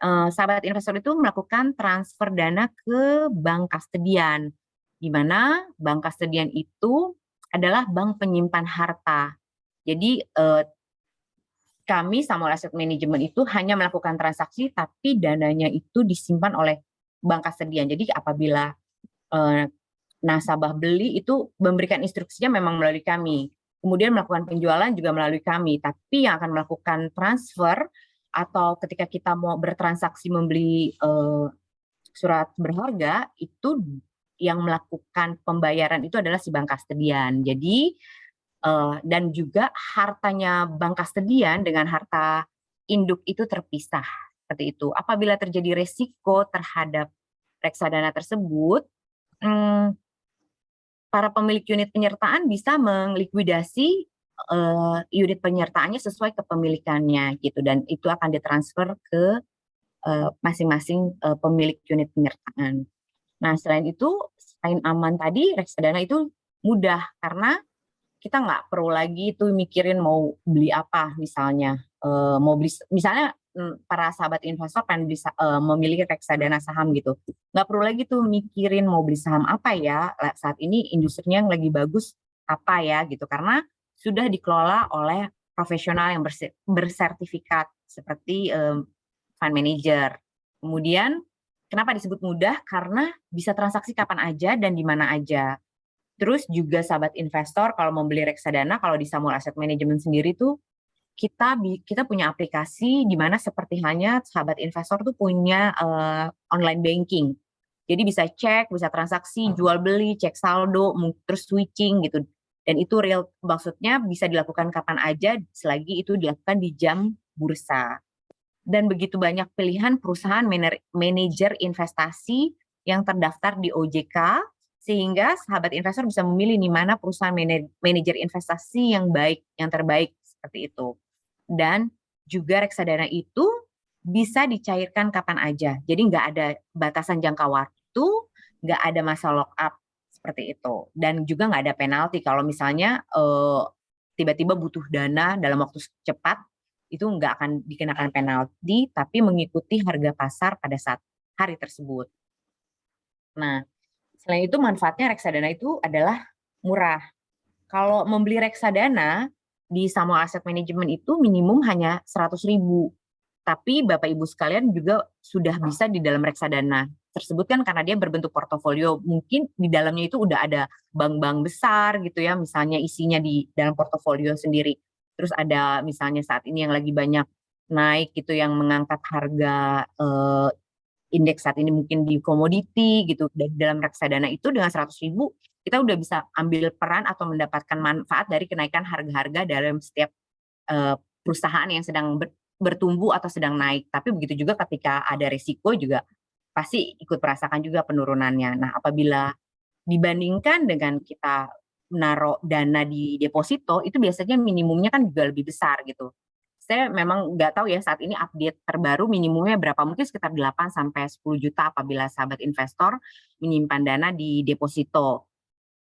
sahabat investor itu melakukan transfer dana ke bank kastedian, di mana bank kastedian itu adalah bank penyimpan harta. Jadi kami Samuel Asset Management itu hanya melakukan transaksi, tapi dananya itu disimpan oleh bank kastedian. Jadi apabila nasabah beli itu memberikan instruksinya memang melalui kami. kemudian melakukan penjualan juga melalui kami. Tapi yang akan melakukan transfer atau ketika kita mau bertransaksi membeli surat berharga, itu yang melakukan pembayaran itu adalah si bank kastedian. Jadi dan juga hartanya bank kastedian dengan harta induk itu terpisah seperti itu. Apabila terjadi resiko terhadap reksadana tersebut, para pemilik unit penyertaan bisa melikuidasi unit penyertaannya sesuai kepemilikannya gitu, dan itu akan ditransfer ke masing-masing pemilik unit penyertaan. Nah, selain itu, selain aman tadi, reksadana itu mudah karena kita nggak perlu lagi tuh mikirin mau beli apa, misalnya mau beli, misalnya para sahabat investor pengen bisa memiliki reksadana saham gitu, nggak perlu lagi tuh mikirin mau beli saham apa ya saat ini, industrinya yang lagi bagus apa ya gitu, karena sudah dikelola oleh profesional yang bersertifikat seperti fund manager. Kemudian kenapa disebut mudah? Karena bisa transaksi kapan aja dan di mana aja. Terus juga sahabat investor kalau mau beli reksadana, kalau di Samuel Asset Management sendiri tuh kita punya aplikasi di mana seperti halnya sahabat investor tuh punya online banking. Jadi bisa cek, bisa transaksi, jual beli, cek saldo, terus switching gitu. Dan itu real, maksudnya bisa dilakukan kapan aja selagi itu dilakukan di jam bursa. Dan begitu banyak pilihan perusahaan manajer investasi yang terdaftar di OJK, sehingga sahabat investor bisa memilih di mana perusahaan manajer investasi yang baik, yang terbaik seperti itu. Dan juga reksadana itu bisa dicairkan kapan aja, jadi nggak ada batasan jangka waktu, nggak ada masa lock up seperti itu, dan juga nggak ada penalti kalau misalnya tiba-tiba butuh dana dalam waktu cepat, itu nggak akan dikenakan penalti, tapi mengikuti harga pasar pada saat hari tersebut. Nah, selain itu manfaatnya reksadana itu adalah murah. Kalau membeli reksadana di Samuel Asset Management itu minimum hanya 100.000. Tapi Bapak Ibu sekalian juga sudah bisa di dalam reksadana tersebut kan karena dia berbentuk portofolio. Mungkin di dalamnya itu udah ada bank-bank besar gitu ya, misalnya isinya di dalam portofolio sendiri. Terus ada misalnya saat ini yang lagi banyak naik gitu yang mengangkat harga indeks saat ini mungkin di komoditi gitu. Dan dalam reksadana itu dengan 100.000 kita udah bisa ambil peran atau mendapatkan manfaat dari kenaikan harga-harga dalam setiap perusahaan yang sedang bertumbuh atau sedang naik. Tapi begitu juga ketika ada risiko juga pasti ikut merasakan juga penurunannya. Nah, apabila dibandingkan dengan kita menaruh dana di deposito, itu biasanya minimumnya kan juga lebih besar gitu. Saya memang nggak tahu ya saat ini update terbaru minimumnya berapa, mungkin sekitar 8-10 juta apabila sahabat investor menyimpan dana di deposito.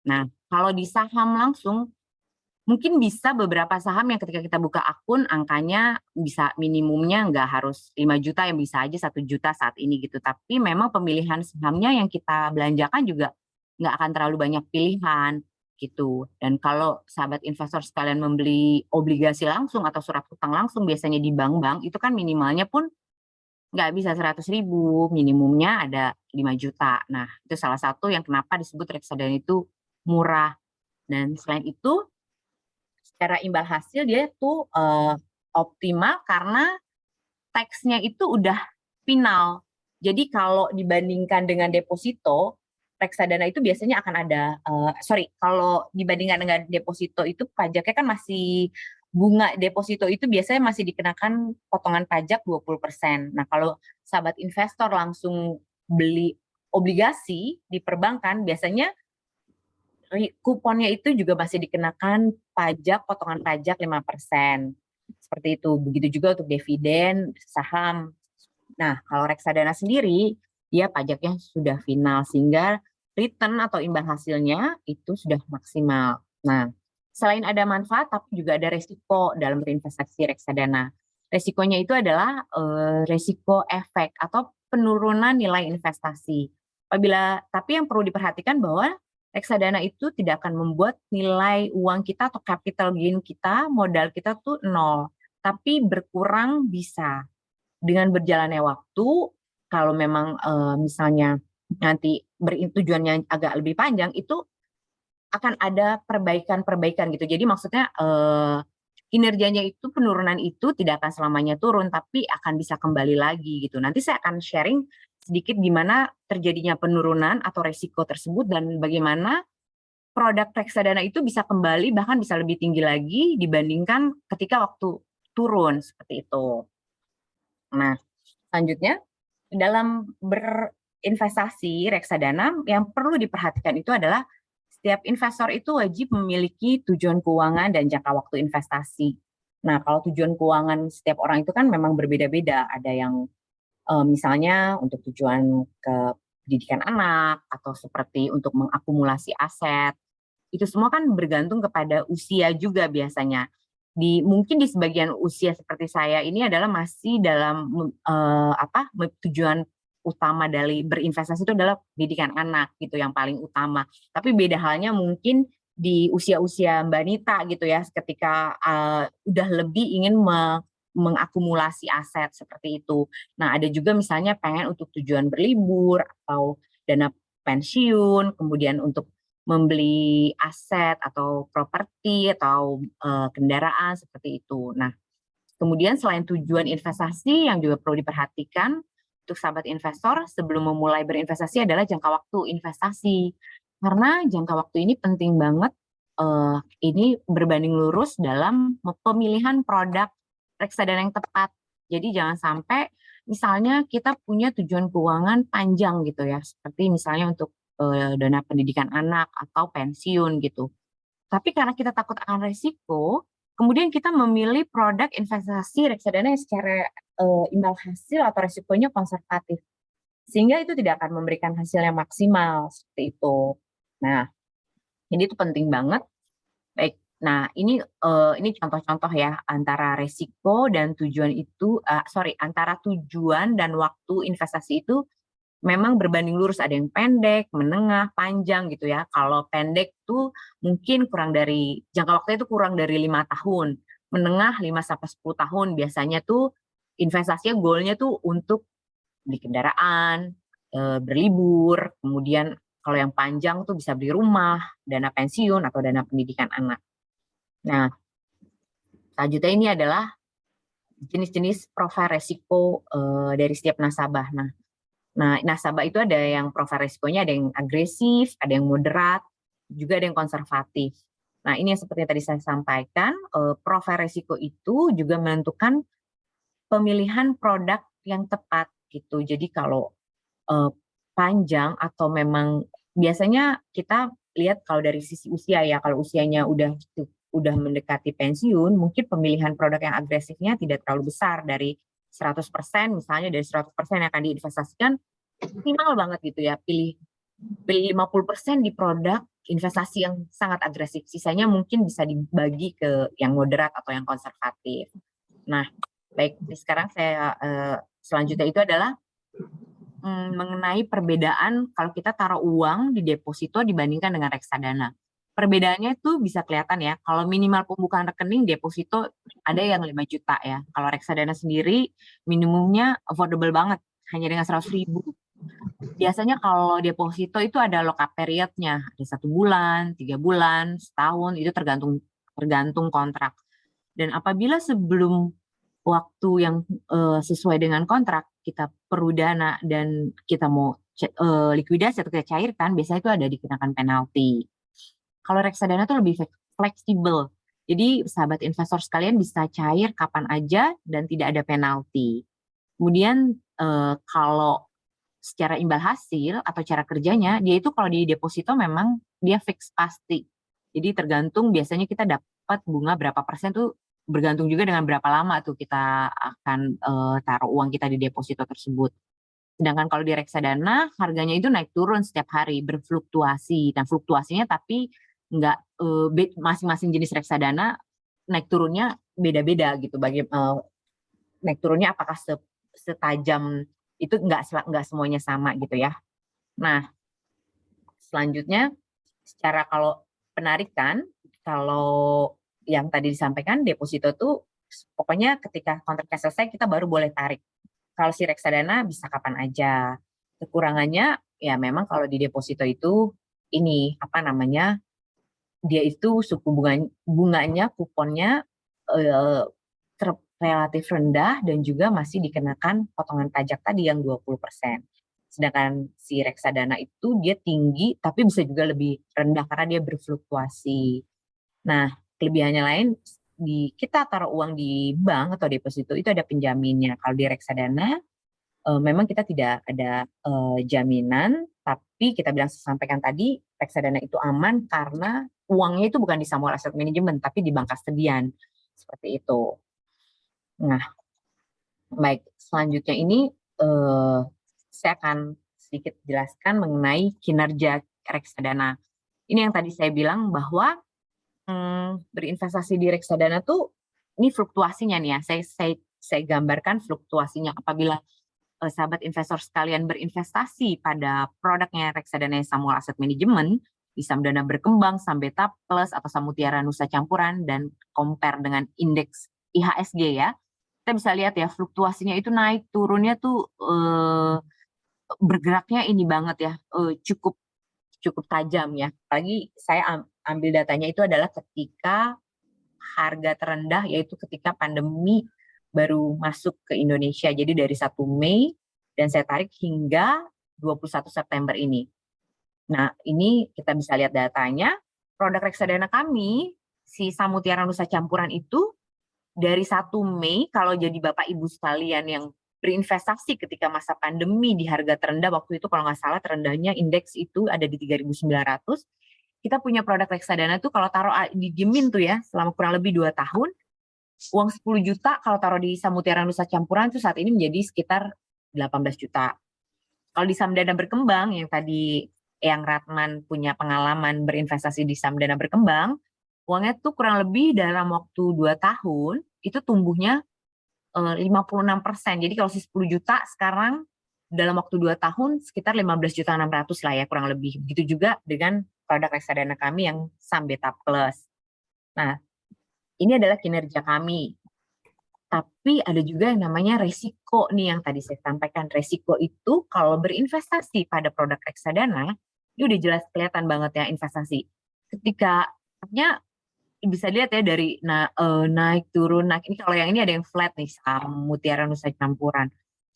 Nah, kalau di saham langsung, mungkin bisa beberapa saham yang ketika kita buka akun angkanya bisa minimumnya nggak harus 5 juta, yang bisa aja 1 juta saat ini gitu. Tapi memang pemilihan sahamnya yang kita belanjakan juga nggak akan terlalu banyak pilihan gitu. Dan kalau sahabat investor sekalian membeli obligasi langsung atau surat utang langsung biasanya di bank-bank itu kan minimalnya pun nggak bisa 100.000, minimumnya ada 5 juta. Nah, itu salah satu yang kenapa disebut reksadana itu murah. Dan selain itu secara imbal hasil dia tuh optimal karena tax-nya itu udah final. Jadi kalau dibandingkan dengan deposito, reksadana itu biasanya akan ada, kalau dibandingkan dengan deposito itu pajaknya kan masih, bunga deposito itu biasanya masih dikenakan potongan pajak 20%. Nah, kalau sahabat investor langsung beli obligasi di perbankan, biasanya kuponnya itu juga masih dikenakan pajak, potongan pajak 5%. Seperti itu. Begitu juga untuk dividen saham. Nah, kalau reksadana sendiri, dia pajaknya sudah final, sehingga return atau imbal hasilnya itu sudah maksimal. Nah, selain ada manfaat, tapi juga ada resiko dalam berinvestasi reksadana. Resikonya itu adalah resiko efek atau penurunan nilai investasi. Tapi yang perlu diperhatikan bahwa reksadana itu tidak akan membuat nilai uang kita atau capital gain kita, modal kita tuh nol, tapi berkurang bisa. Dengan berjalannya waktu, kalau memang misalnya nanti tujuannya agak lebih panjang, itu akan ada perbaikan-perbaikan gitu. Jadi maksudnya kinerjanya itu, penurunan itu tidak akan selamanya turun, tapi akan bisa kembali lagi gitu. Nanti saya akan sharing sedikit gimana terjadinya penurunan atau resiko tersebut dan bagaimana produk reksadana itu bisa kembali bahkan bisa lebih tinggi lagi dibandingkan ketika waktu turun seperti itu. Nah, selanjutnya dalam berinvestasi reksadana yang perlu diperhatikan itu adalah setiap investor itu wajib memiliki tujuan keuangan dan jangka waktu investasi. Nah, kalau tujuan keuangan setiap orang itu kan memang berbeda-beda. Ada yang misalnya untuk tujuan ke pendidikan anak atau seperti untuk mengakumulasi aset. Itu semua kan bergantung kepada usia juga biasanya. Mungkin di sebagian usia seperti saya ini adalah masih dalam tujuan utama dari berinvestasi itu adalah pendidikan anak gitu yang paling utama. Tapi beda halnya mungkin di usia-usia Mbak Nita gitu ya, ketika udah lebih ingin mengakumulasi aset seperti itu. Nah, ada juga misalnya pengen untuk tujuan berlibur atau dana pensiun, kemudian untuk membeli aset atau properti atau kendaraan seperti itu. Nah, kemudian selain tujuan investasi yang juga perlu diperhatikan untuk sahabat investor sebelum memulai berinvestasi adalah jangka waktu investasi. Karena jangka waktu ini penting banget, ini berbanding lurus dalam pemilihan produk reksadana yang tepat. Jadi jangan sampai misalnya kita punya tujuan keuangan panjang gitu ya, seperti misalnya untuk dana pendidikan anak atau pensiun gitu. Tapi karena kita takut akan resiko, kemudian kita memilih produk investasi reksadana yang secara imbal hasil atau resikonya konservatif. Sehingga itu tidak akan memberikan hasil yang maksimal seperti itu. Nah, ini tuh penting banget. Baik. Nah, ini contoh-contoh ya antara resiko dan tujuan itu antara tujuan dan waktu investasi itu memang berbanding lurus, ada yang pendek, menengah, panjang gitu ya. Kalau pendek tuh mungkin jangka waktunya itu kurang dari 5 tahun. Menengah 5-10 tahun biasanya tuh investasinya goalnya tuh untuk beli kendaraan, berlibur, kemudian kalau yang panjang tuh bisa beli rumah, dana pensiun atau dana pendidikan anak. Nah, selanjutnya ini adalah jenis-jenis profil resiko dari setiap nasabah. Nah, nasabah itu ada yang profil risikonya ada yang agresif, ada yang moderat, juga ada yang konservatif. Nah, ini yang seperti yang tadi saya sampaikan, profil risiko itu juga menentukan pemilihan produk yang tepat gitu. Jadi kalau panjang atau memang biasanya kita lihat kalau dari sisi usia ya, kalau usianya udah mendekati pensiun, mungkin pemilihan produk yang agresifnya tidak terlalu besar dari 100%, misalnya dari 100% yang akan diinvestasikan, minimal banget gitu ya, pilih 50% di produk investasi yang sangat agresif. Sisanya mungkin bisa dibagi ke yang moderat atau yang konservatif. Nah, baik, sekarang saya selanjutnya itu adalah mengenai perbedaan kalau kita taruh uang di deposito dibandingkan dengan reksadana. Perbedaannya itu bisa kelihatan ya, kalau minimal pembukaan rekening deposito ada yang 5 juta ya. Kalau reksadana sendiri minimumnya affordable banget, hanya dengan 100.000. Biasanya kalau deposito itu ada lock-up periodnya, ada 1 bulan, 3 bulan, setahun, itu tergantung kontrak. Dan apabila sebelum waktu yang sesuai dengan kontrak, kita perlu dana dan kita mau likuidasi atau kita cairkan, biasanya itu ada dikenakan penalti. Kalau reksadana itu lebih fleksibel. Jadi sahabat investor sekalian bisa cair kapan aja dan tidak ada penalti. Kemudian kalau secara imbal hasil atau cara kerjanya, dia itu kalau di deposito memang dia fix pasti. Jadi tergantung biasanya kita dapat bunga berapa persen tuh bergantung juga dengan berapa lama tuh kita akan taruh uang kita di deposito tersebut. Sedangkan kalau di reksadana harganya itu naik turun setiap hari, berfluktuasi. Dan fluktuasinya tapi nggak masing-masing jenis reksadana naik turunnya beda-beda gitu. Naik turunnya apakah setajam itu nggak semuanya sama gitu ya. Nah, selanjutnya secara kalau penarikan, kalau yang tadi disampaikan deposito tuh pokoknya ketika kontraknya selesai kita baru boleh tarik. Kalau si reksadana bisa kapan aja. Kekurangannya ya memang kalau di deposito itu ini dia itu suku bunganya kuponnya relatif rendah dan juga masih dikenakan potongan pajak tadi yang 20%. Sedangkan si reksadana itu dia tinggi tapi bisa juga lebih rendah karena dia berfluktuasi. Nah, kelebihannya lain, kita taruh uang di bank atau deposito itu ada penjaminnya. Kalau di reksadana memang kita tidak ada jaminan, tapi kita sampaikan tadi reksadana itu aman karena uangnya itu bukan di Samuel Asset Management tapi di bank kastedian, seperti itu. Nah, baik, selanjutnya ini saya akan sedikit jelaskan mengenai kinerja reksadana. Ini yang tadi saya bilang bahwa berinvestasi di reksadana tuh ini fluktuasinya nih ya. Saya gambarkan fluktuasinya apabila sahabat investor sekalian berinvestasi pada produknya reksadana Samuel Asset Management di saham dana berkembang, saham beta plus atau saham mutiara nusa campuran dan compare dengan indeks IHSG ya. Kita bisa lihat ya fluktuasinya itu naik turunnya tuh bergeraknya ini banget ya, cukup tajam ya. Apalagi saya ambil datanya itu adalah ketika harga terendah, yaitu ketika pandemi baru masuk ke Indonesia. Jadi dari 1 Mei dan saya tarik hingga 21 September ini. Nah, ini kita bisa lihat datanya. Produk reksadana kami, si saham mutiara nusa campuran itu dari 1 Mei, kalau jadi Bapak Ibu sekalian yang berinvestasi ketika masa pandemi di harga terendah, waktu itu kalau nggak salah terendahnya indeks itu ada di 3.900, kita punya produk reksadana tuh kalau taruh didiemin tuh ya selama kurang lebih 2 tahun, uang 10 juta kalau taruh di saham mutiara nusa campuran itu saat ini menjadi sekitar 18 juta. Kalau di saham dana berkembang yang tadi Eyang Ratman punya pengalaman berinvestasi di saham dana berkembang, uangnya tuh kurang lebih dalam waktu 2 tahun itu tumbuhnya 56%. Jadi kalau 10 juta sekarang dalam waktu 2 tahun sekitar 15.600.000 lah ya kurang lebih. Begitu juga dengan produk reksadana kami yang saham beta plus. Nah, ini adalah kinerja kami. Tapi ada juga yang namanya resiko nih yang tadi saya sampaikan. Resiko itu kalau berinvestasi pada produk reksadana, ini udah jelas kelihatan banget ya investasi. Ketika bisa lihat ya dari naik turun. Nah, ini kalau yang ini ada yang flat nih saham mutiara nusa campuran.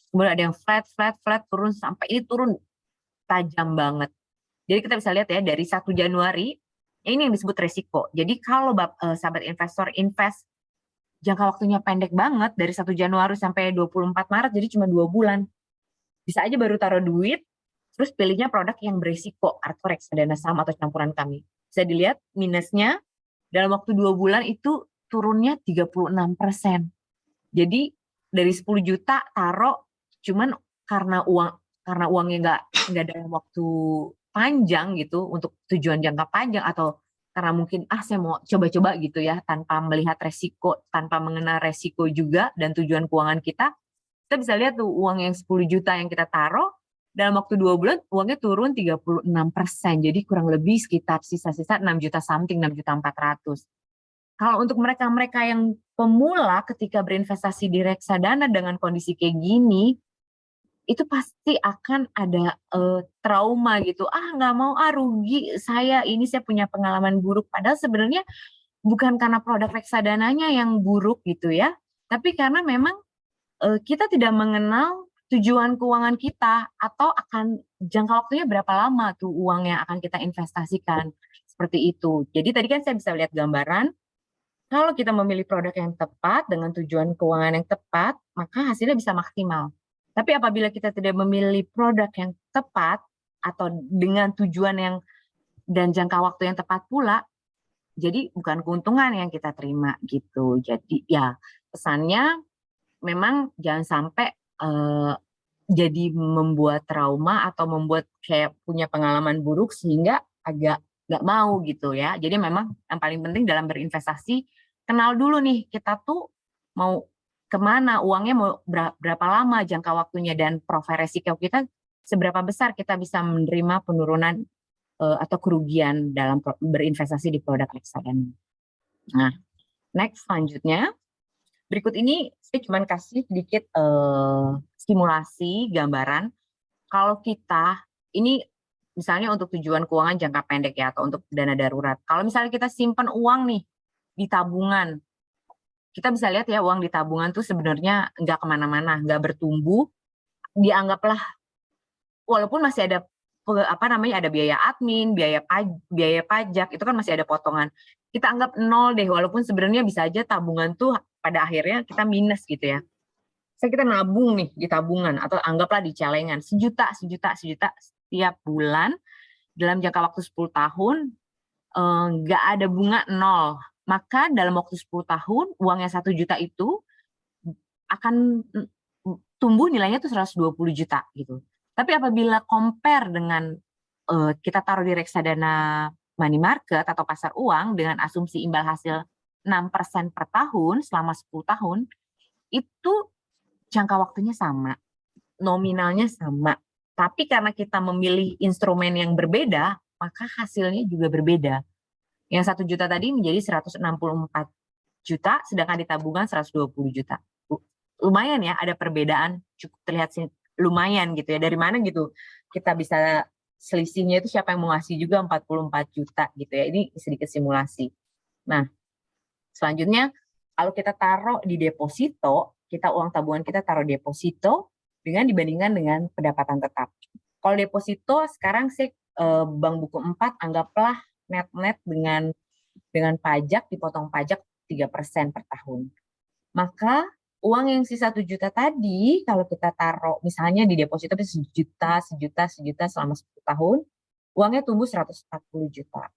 Kemudian ada yang flat turun sampai ini turun tajam banget. Jadi kita bisa lihat ya dari 1 Januari ini yang disebut resiko. Jadi kalau sahabat investor invest jangka waktunya pendek banget dari 1 Januari sampai 24 Maret jadi cuma 2 bulan. Bisa aja baru taruh duit terus pilihnya produk yang berisiko atau reksadana saham atau campuran kami. Bisa dilihat minusnya dalam waktu 2 bulan itu turunnya 36%. Jadi dari 10 juta taruh cuman karena uangnya nggak dalam waktu panjang gitu untuk tujuan jangka panjang atau karena mungkin saya mau coba-coba gitu ya tanpa melihat resiko, tanpa mengenal resiko juga dan tujuan keuangan kita bisa lihat tuh uang yang 10 juta yang kita taruh dalam waktu 2 bulan uangnya turun 36%. Jadi kurang lebih sekitar sisa-sisa 6 juta something, 6.400.000. Kalau untuk mereka-mereka yang pemula ketika berinvestasi di reksadana dengan kondisi kayak gini, itu pasti akan ada trauma gitu. Nggak mau, rugi saya punya pengalaman buruk. Padahal sebenarnya bukan karena produk reksadananya yang buruk gitu ya, tapi karena memang kita tidak mengenal tujuan keuangan kita atau akan jangka waktunya berapa lama tuh uang yang akan kita investasikan. Seperti itu. Jadi tadi kan saya bisa lihat gambaran, kalau kita memilih produk yang tepat dengan tujuan keuangan yang tepat, maka hasilnya bisa maksimal. Tapi apabila kita tidak memilih produk yang tepat atau dengan tujuan yang dan jangka waktu yang tepat pula, jadi bukan keuntungan yang kita terima gitu. Jadi ya pesannya memang jangan sampai jadi membuat trauma atau membuat kayak punya pengalaman buruk sehingga agak nggak mau gitu ya. Jadi memang yang paling penting dalam berinvestasi, kenal dulu nih kita tuh mau kemana, uangnya mau berapa lama jangka waktunya dan profil resiko kita seberapa besar kita bisa menerima penurunan atau kerugian dalam berinvestasi di produk reksadana. Nah, next selanjutnya. Berikut ini saya cuma kasih sedikit simulasi gambaran. Kalau kita, ini misalnya untuk tujuan keuangan jangka pendek ya, atau untuk dana darurat. Kalau misalnya kita simpan uang nih di tabungan, kita bisa lihat ya uang di tabungan tuh sebenarnya nggak kemana-mana, nggak bertumbuh. Dianggaplah walaupun masih ada ada biaya admin, biaya pajak, itu kan masih ada potongan. Kita anggap nol deh, walaupun sebenarnya bisa aja tabungan tuh pada akhirnya kita minus gitu ya. Kita nabung nih di tabungan atau anggaplah di celengan sejuta setiap bulan dalam jangka waktu 10 tahun, nggak ada bunga nol. Maka dalam waktu 10 tahun uang yang 1 juta itu akan tumbuh nilainya tuh 120 juta gitu. Tapi apabila compare dengan kita taruh di reksadana money market atau pasar uang dengan asumsi imbal hasil 6% per tahun selama 10 tahun, itu jangka waktunya sama, nominalnya sama. Tapi karena kita memilih instrumen yang berbeda, maka hasilnya juga berbeda. Yang 1 juta tadi menjadi 164 juta, sedangkan di tabungan 120 juta. Lumayan ya, ada perbedaan, cukup terlihat lumayan gitu ya. Dari mana gitu kita bisa selisihnya itu siapa yang mau ngasih juga 44 juta gitu ya. Ini sedikit simulasi. Nah, selanjutnya kalau kita taruh di deposito, uang tabungan kita taruh deposito dibandingkan dengan pendapatan tetap. Kalau deposito sekarang sih Bank Buku 4 anggaplah net dengan pajak, dipotong pajak 3% per tahun. Maka uang yang sisa 1 juta tadi, kalau kita taruh misalnya di deposito sejuta selama 10 tahun, uangnya tumbuh 140 juta.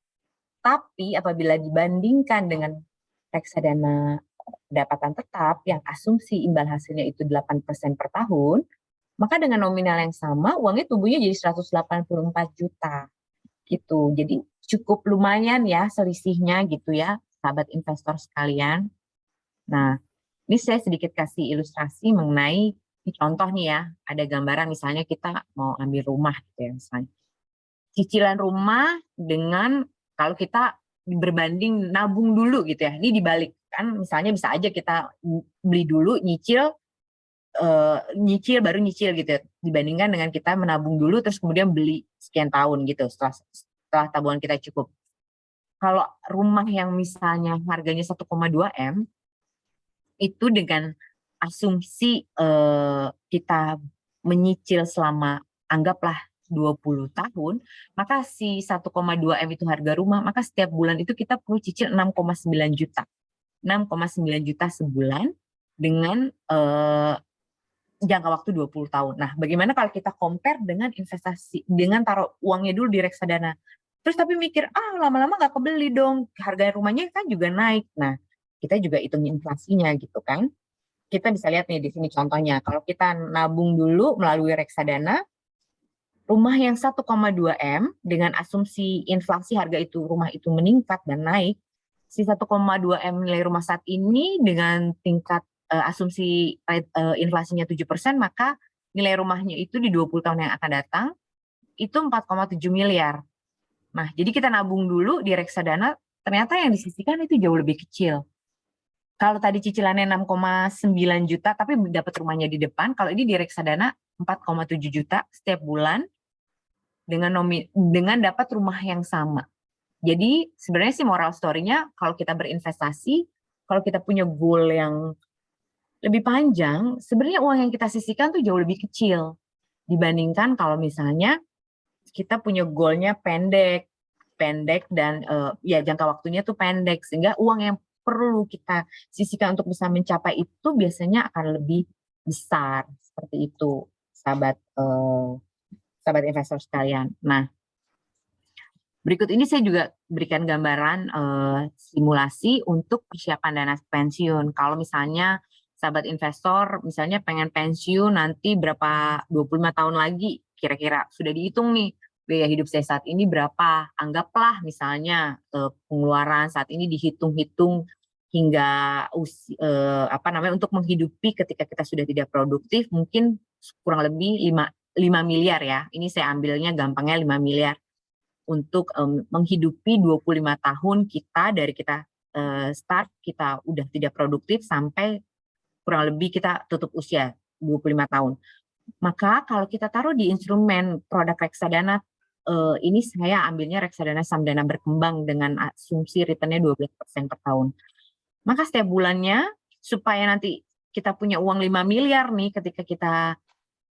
Tapi apabila dibandingkan dengan reksadana pendapatan tetap yang asumsi imbal hasilnya itu 8% per tahun, maka dengan nominal yang sama, uangnya tumbuhnya jadi 184 juta. Gitu. Jadi cukup lumayan ya selisihnya gitu ya, sahabat investor sekalian. Nah, ini saya sedikit kasih ilustrasi mengenai ini contoh nih ya, ada gambaran misalnya kita mau ambil rumah gitu ya misalnya. Cicilan rumah dengan kalau kita berbanding nabung dulu gitu ya, ini dibalik kan misalnya bisa aja kita beli dulu nyicil baru nyicil gitu ya, dibandingkan dengan kita menabung dulu terus kemudian beli sekian tahun gitu setelah tabungan kita cukup. Kalau rumah yang misalnya harganya 1,2 M itu dengan asumsi kita menyicil selama anggaplah 20 tahun, maka si 1,2 M itu harga rumah, maka setiap bulan itu kita perlu cicil 6,9 juta. 6,9 juta sebulan dengan jangka waktu 20 tahun. Nah, bagaimana kalau kita compare dengan investasi, dengan taruh uangnya dulu di reksadana. Terus tapi mikir, lama-lama nggak kebeli dong, harga rumahnya kan juga naik. Nah, kita juga hitung inflasinya gitu kan. Kita bisa lihat nih di sini contohnya, kalau kita nabung dulu melalui reksadana, rumah yang 1,2 M dengan asumsi inflasi harga itu rumah itu meningkat dan naik, si 1,2 M nilai rumah saat ini dengan tingkat asumsi inflasinya 7%, maka nilai rumahnya itu di 20 tahun yang akan datang itu 4,7 miliar. Nah, jadi kita nabung dulu di reksadana, ternyata yang disisihkan itu jauh lebih kecil. Kalau tadi cicilannya 6,9 juta tapi dapat rumahnya di depan, kalau ini di reksadana 4,7 juta setiap bulan dengan dapat rumah yang sama. Jadi sebenarnya sih moral story-nya kalau kita berinvestasi, kalau kita punya goal yang lebih panjang, sebenarnya uang yang kita sisihkan tuh jauh lebih kecil dibandingkan kalau misalnya kita punya goal-nya pendek dan ya jangka waktunya tuh pendek, sehingga uang yang perlu kita sisihkan untuk bisa mencapai itu biasanya akan lebih besar, seperti itu sahabat investor sekalian. Nah, berikut ini saya juga berikan gambaran simulasi untuk persiapan dana pensiun. Kalau misalnya sahabat investor misalnya pengen pensiun nanti berapa 25 tahun lagi, kira-kira sudah dihitung nih biaya hidup saya saat ini berapa. Anggaplah misalnya pengeluaran saat ini dihitung-hitung hingga untuk menghidupi ketika kita sudah tidak produktif mungkin kurang lebih 5 miliar ya. Ini saya ambilnya gampangnya 5 miliar untuk menghidupi 25 tahun kita dari kita start kita udah tidak produktif sampai kurang lebih kita tutup usia 25 tahun. Maka kalau kita taruh di instrumen produk reksadana ini saya ambilnya reksadana saham dana berkembang dengan asumsi returnnya 12% per tahun. Maka setiap bulannya supaya nanti kita punya uang 5 miliar nih ketika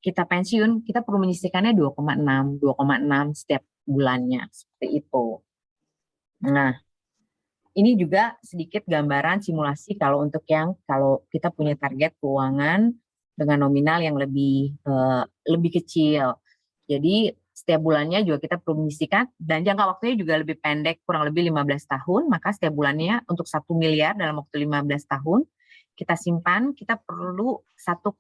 kita pensiun, kita perlu menyisihkannya 2,6 setiap bulannya, seperti itu. Nah, ini juga sedikit gambaran simulasi kalau kita punya target keuangan dengan nominal yang lebih kecil. Jadi setiap bulannya juga kita perlu menyisihkan dan jangka waktunya juga lebih pendek, kurang lebih 15 tahun, maka setiap bulannya untuk 1 miliar dalam waktu 15 tahun kita simpan, kita perlu 1,9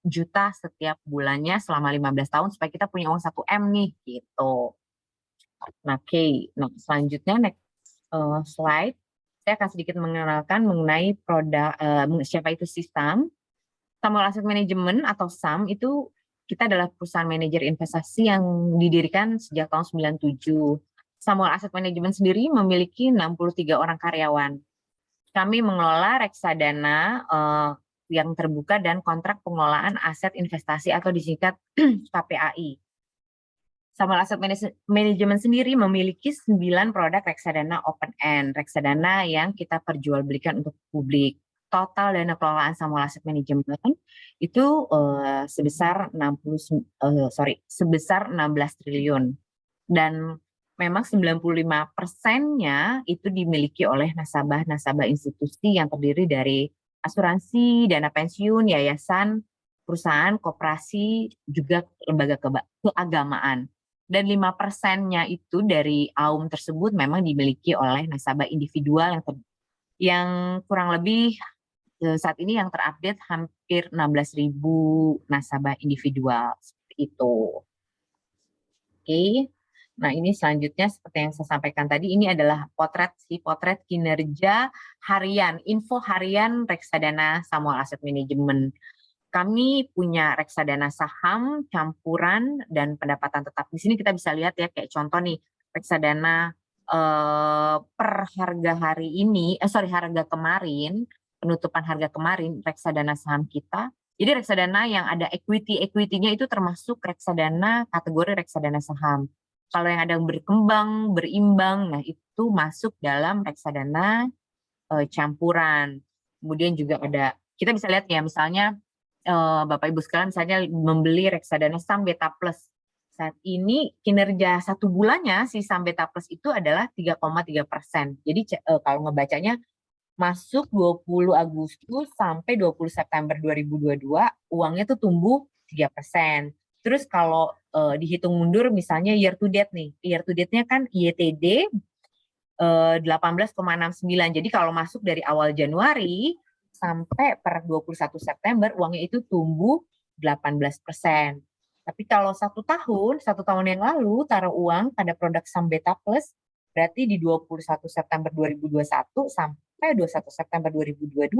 juta setiap bulannya selama 15 tahun supaya kita punya uang 1 M nih gitu. Nah, selanjutnya next slide, saya akan sedikit mengenalkan mengenai produk siapa itu Sam. Samuel Asset Management atau SAM itu kita adalah perusahaan manajer investasi yang didirikan sejak tahun 97. Samuel Asset Management sendiri memiliki 63 orang karyawan. Kami mengelola reksadana yang terbuka dan kontrak pengelolaan aset investasi atau disingkat KPAI. Samuel Asset Management sendiri memiliki 9 produk reksadana open end, reksadana yang kita perjualbelikan untuk publik. Total dana kelolaan Samuel Asset Management itu sebesar 16 triliun. Dan memang 95%-nya itu dimiliki oleh nasabah-nasabah institusi yang terdiri dari asuransi, dana pensiun, yayasan, perusahaan, koperasi, juga lembaga keagamaan. Dan 5%-nya itu dari AUM tersebut memang dimiliki oleh nasabah individual yang kurang lebih saat ini yang terupdate hampir 16.000 nasabah individual seperti itu. Oke. Nah, ini selanjutnya seperti yang saya sampaikan tadi, ini adalah potret kinerja harian, info harian reksadana Samuel Asset Management. Kami punya reksadana saham, campuran, dan pendapatan tetap. Di sini kita bisa lihat ya, kayak contoh nih, reksadana per harga kemarin, penutupan harga kemarin, reksadana saham kita. Jadi reksadana yang ada equity-nya itu termasuk reksadana kategori reksadana saham. Kalau yang ada berkembang, berimbang, nah itu masuk dalam reksadana campuran. Kemudian juga ada, kita bisa lihat ya, misalnya Bapak Ibu sekalian misalnya membeli reksadana Sam Beta Plus. Saat ini kinerja 1 bulannya si Sam Beta Plus itu adalah 3,3%. Jadi kalau ngebacanya masuk 20 Agustus sampai 20 September 2022 uangnya tuh tumbuh 3%. Terus kalau dihitung mundur misalnya year to date nih. Year to date-nya kan YTD 18,69. Jadi kalau masuk dari awal Januari sampai per 21 September uangnya itu tumbuh 18%. Tapi kalau 1 tahun yang lalu taruh uang pada produk Sam Beta Plus berarti di 21 September 2021 sampai 21 September 2022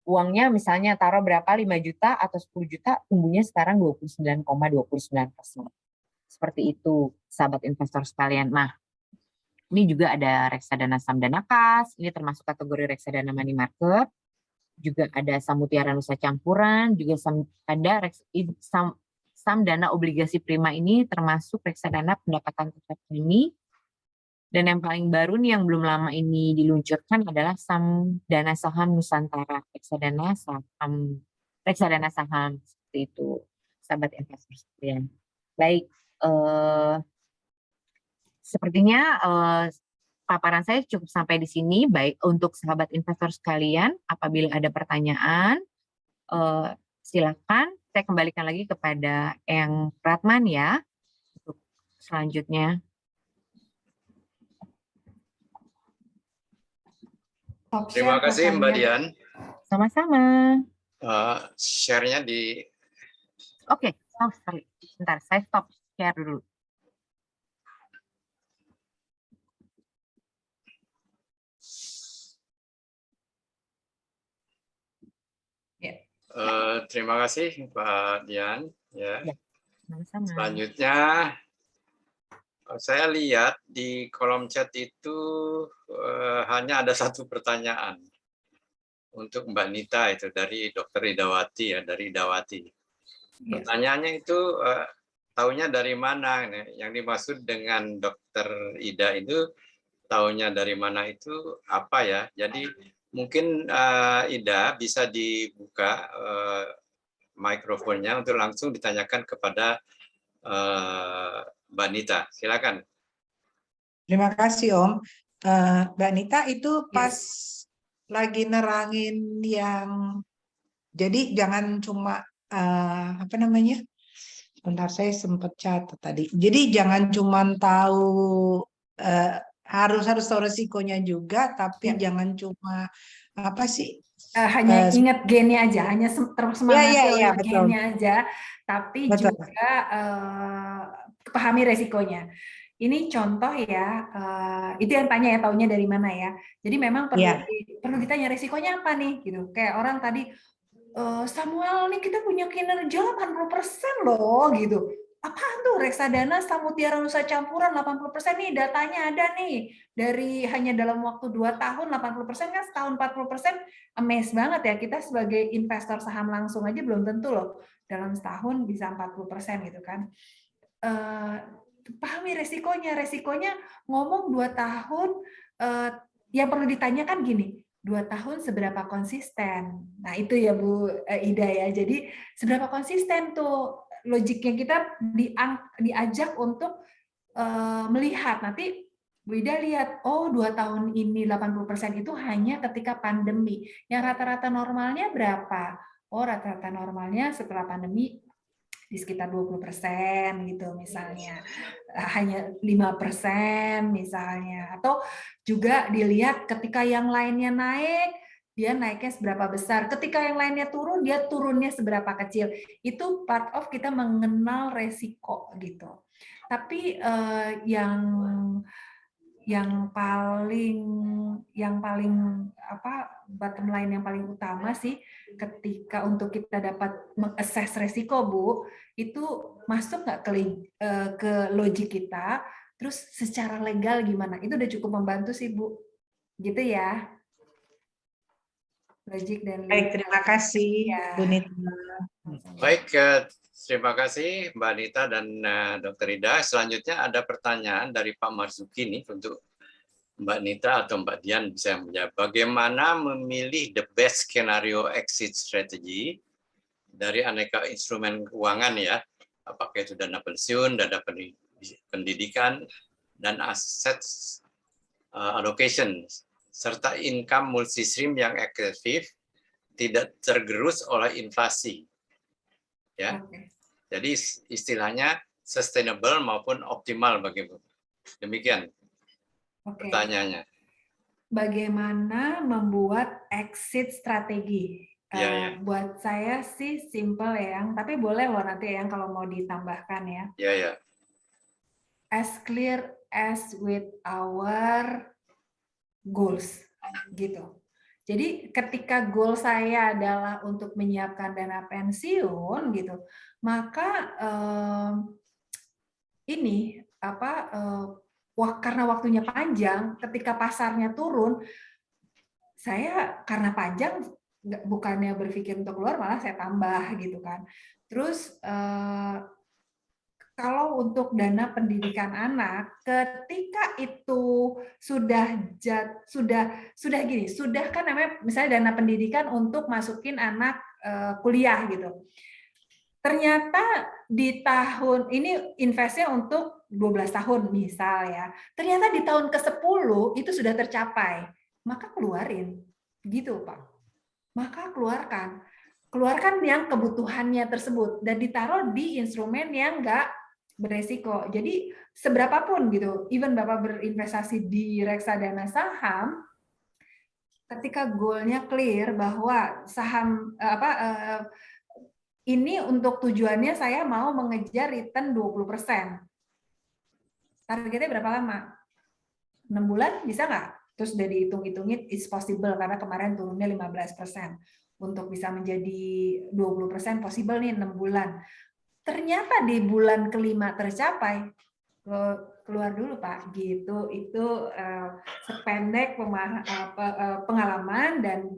uangnya misalnya taruh berapa 5 juta atau 10 juta tumbuhnya sekarang 29,29%. Seperti itu sahabat investor sekalian. Nah, ini juga ada reksadana saham dana kas, ini termasuk kategori reksadana money market. Juga ada saham mutiara nusa campuran, juga ada saham dana obligasi prima, ini termasuk reksadana pendapatan tetap ini. Dan yang paling baru nih yang belum lama ini diluncurkan adalah saham dana saham Nusantara, reksadana saham seperti itu, sahabat investor sekalian. Baik, sepertinya paparan saya cukup sampai di sini. Baik untuk sahabat investor sekalian, apabila ada pertanyaan, silakan. Saya kembalikan lagi kepada Eyang Pratman ya untuk selanjutnya. Terima kasih Mbak Dian. Sama-sama. Share-nya di... Oke, sorry. Bentar, saya stop share dulu. Terima kasih Pak Dian. Ya. Sama-sama. Selanjutnya saya lihat di kolom chat itu hanya ada 1 pertanyaan untuk Mbak Nita, itu dari Dr. Idawati ya, dari Idawati. Pertanyaannya itu taunya dari mana? Yang dimaksud dengan Dokter Ida itu taunya dari mana itu apa ya? Jadi mungkin Ida bisa dibuka mikrofonnya untuk langsung ditanyakan kepada Mbak Nita. Silakan. Terima kasih Om. Mbak Nita itu pas lagi nerangin yang, jadi jangan cuma apa namanya? Bentar, saya sempat catat tadi. Jadi jangan cuma tahu harus tahu resikonya juga, tapi jangan cuma apa sih? Hanya ingat gennya aja, hanya tersemangati oleh betul. gennya aja, tapi Betul. juga pahami resikonya. Ini contoh ya, itu yang tanya ya, taunya dari mana ya. Jadi memang perlu ditanya resikonya apa nih, gitu. Kayak orang tadi, Samuel nih kita punya kinerja 80% loh, gitu. Apaan tuh reksadana Samutiara Nusa Campuran 80% nih, datanya ada nih. Dari hanya dalam waktu 2 tahun 80% kan, setahun 40%, amazed banget ya. Kita sebagai investor saham langsung aja belum tentu loh dalam setahun bisa 40% gitu kan. Pahami resikonya ngomong 2 tahun, yang perlu ditanyakan gini, 2 tahun seberapa konsisten? Nah itu ya Bu Ida ya, jadi seberapa konsisten tuh logiknya kita diajak untuk melihat, nanti Bu Ida lihat, oh 2 tahun ini 80% itu hanya ketika pandemi, yang rata-rata normalnya berapa? Oh rata-rata normalnya setelah pandemi di sekitar 20% gitu misalnya, hanya 5% misalnya, atau juga dilihat ketika yang lainnya naik, dia naiknya seberapa besar, ketika yang lainnya turun, dia turunnya seberapa kecil. Itu part of kita mengenal resiko gitu. Tapi yang paling apa bottom line yang paling utama sih ketika untuk kita dapat mengakses resiko Bu, itu masuk nggak ke logik kita, terus secara legal gimana, itu udah cukup membantu sih Bu, gitu ya, logik dan legal. Baik, terima kasih Bu Nita. Baik, terima kasih Mbak Nita dan Dr. Ida. Selanjutnya ada pertanyaan dari Pak Marzuki nih untuk Mbak Nita atau Mbak Dian bisa menjawab. Bagaimana memilih the best scenario exit strategy dari aneka instrumen keuangan ya, apakah itu dana pensiun, dana pendidikan, dan aset allocation, serta income multistream yang agresif, tidak tergerus oleh inflasi. Ya, jadi istilahnya sustainable maupun optimal bagaimana. Demikian pertanyaannya. Bagaimana membuat exit strategi? Buat saya sih simple ya, tapi boleh loh nanti yang kalau mau ditambahkan ya. Ya. As clear as with our goals, gitu. Jadi ketika goal saya adalah untuk menyiapkan dana pensiun, gitu, maka karena waktunya panjang, ketika pasarnya turun, saya karena panjang bukannya berpikir untuk keluar, malah saya tambah gitu kan. Terus kalau untuk dana pendidikan anak, ketika itu sudah kan namanya misalnya dana pendidikan untuk masukin anak kuliah gitu. Ternyata di tahun ini investnya untuk 12 tahun misal ya. Ternyata di tahun ke-10 itu sudah tercapai. Maka keluarin. Gitu, Pak. Maka keluarkan yang kebutuhannya tersebut dan ditaruh di instrumen yang enggak beresiko. Jadi seberapapun gitu, even Bapak berinvestasi di reksadana saham, ketika goalnya clear bahwa saham ini untuk tujuannya saya mau mengejar return 20%. Targetnya berapa lama? 6 bulan bisa nggak? Terus udah dihitung-hitungin, it's possible karena kemarin turunnya 15%. Untuk bisa menjadi 20% possible nih 6 bulan. Ternyata di bulan kelima tercapai, keluar dulu Pak, gitu. Itu sependek pengalaman dan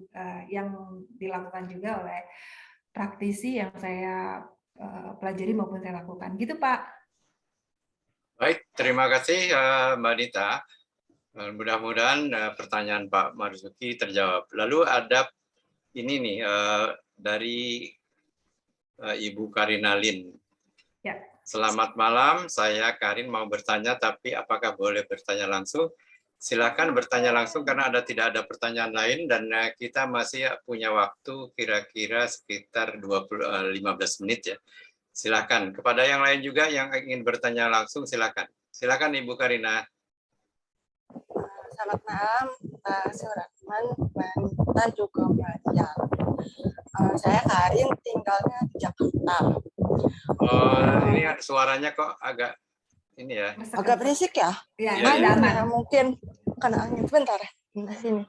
yang dilakukan juga oleh praktisi yang saya pelajari maupun saya lakukan. Gitu Pak. Baik, terima kasih Mbak Dita. Mudah-mudahan pertanyaan Pak Marzuki terjawab. Lalu ada ini nih dari Ibu Karina Lin. Ya. Selamat malam, saya Karin mau bertanya, tapi apakah boleh bertanya langsung? Silakan bertanya langsung karena tidak ada pertanyaan lain dan kita masih punya waktu kira-kira sekitar 15 menit ya. Silakan. Kepada yang lain juga yang ingin bertanya langsung silakan. Silakan Ibu Karina. Selamat malam, Pak Surahman, Mbak Nita juga Mbak Dian. Saya Karin, tinggalnya di Jakarta. Ini suaranya kok agak ini ya. Agak berisik ya? Ya, Ya, aman. Mungkin kena angin. Bentar ya, di sini.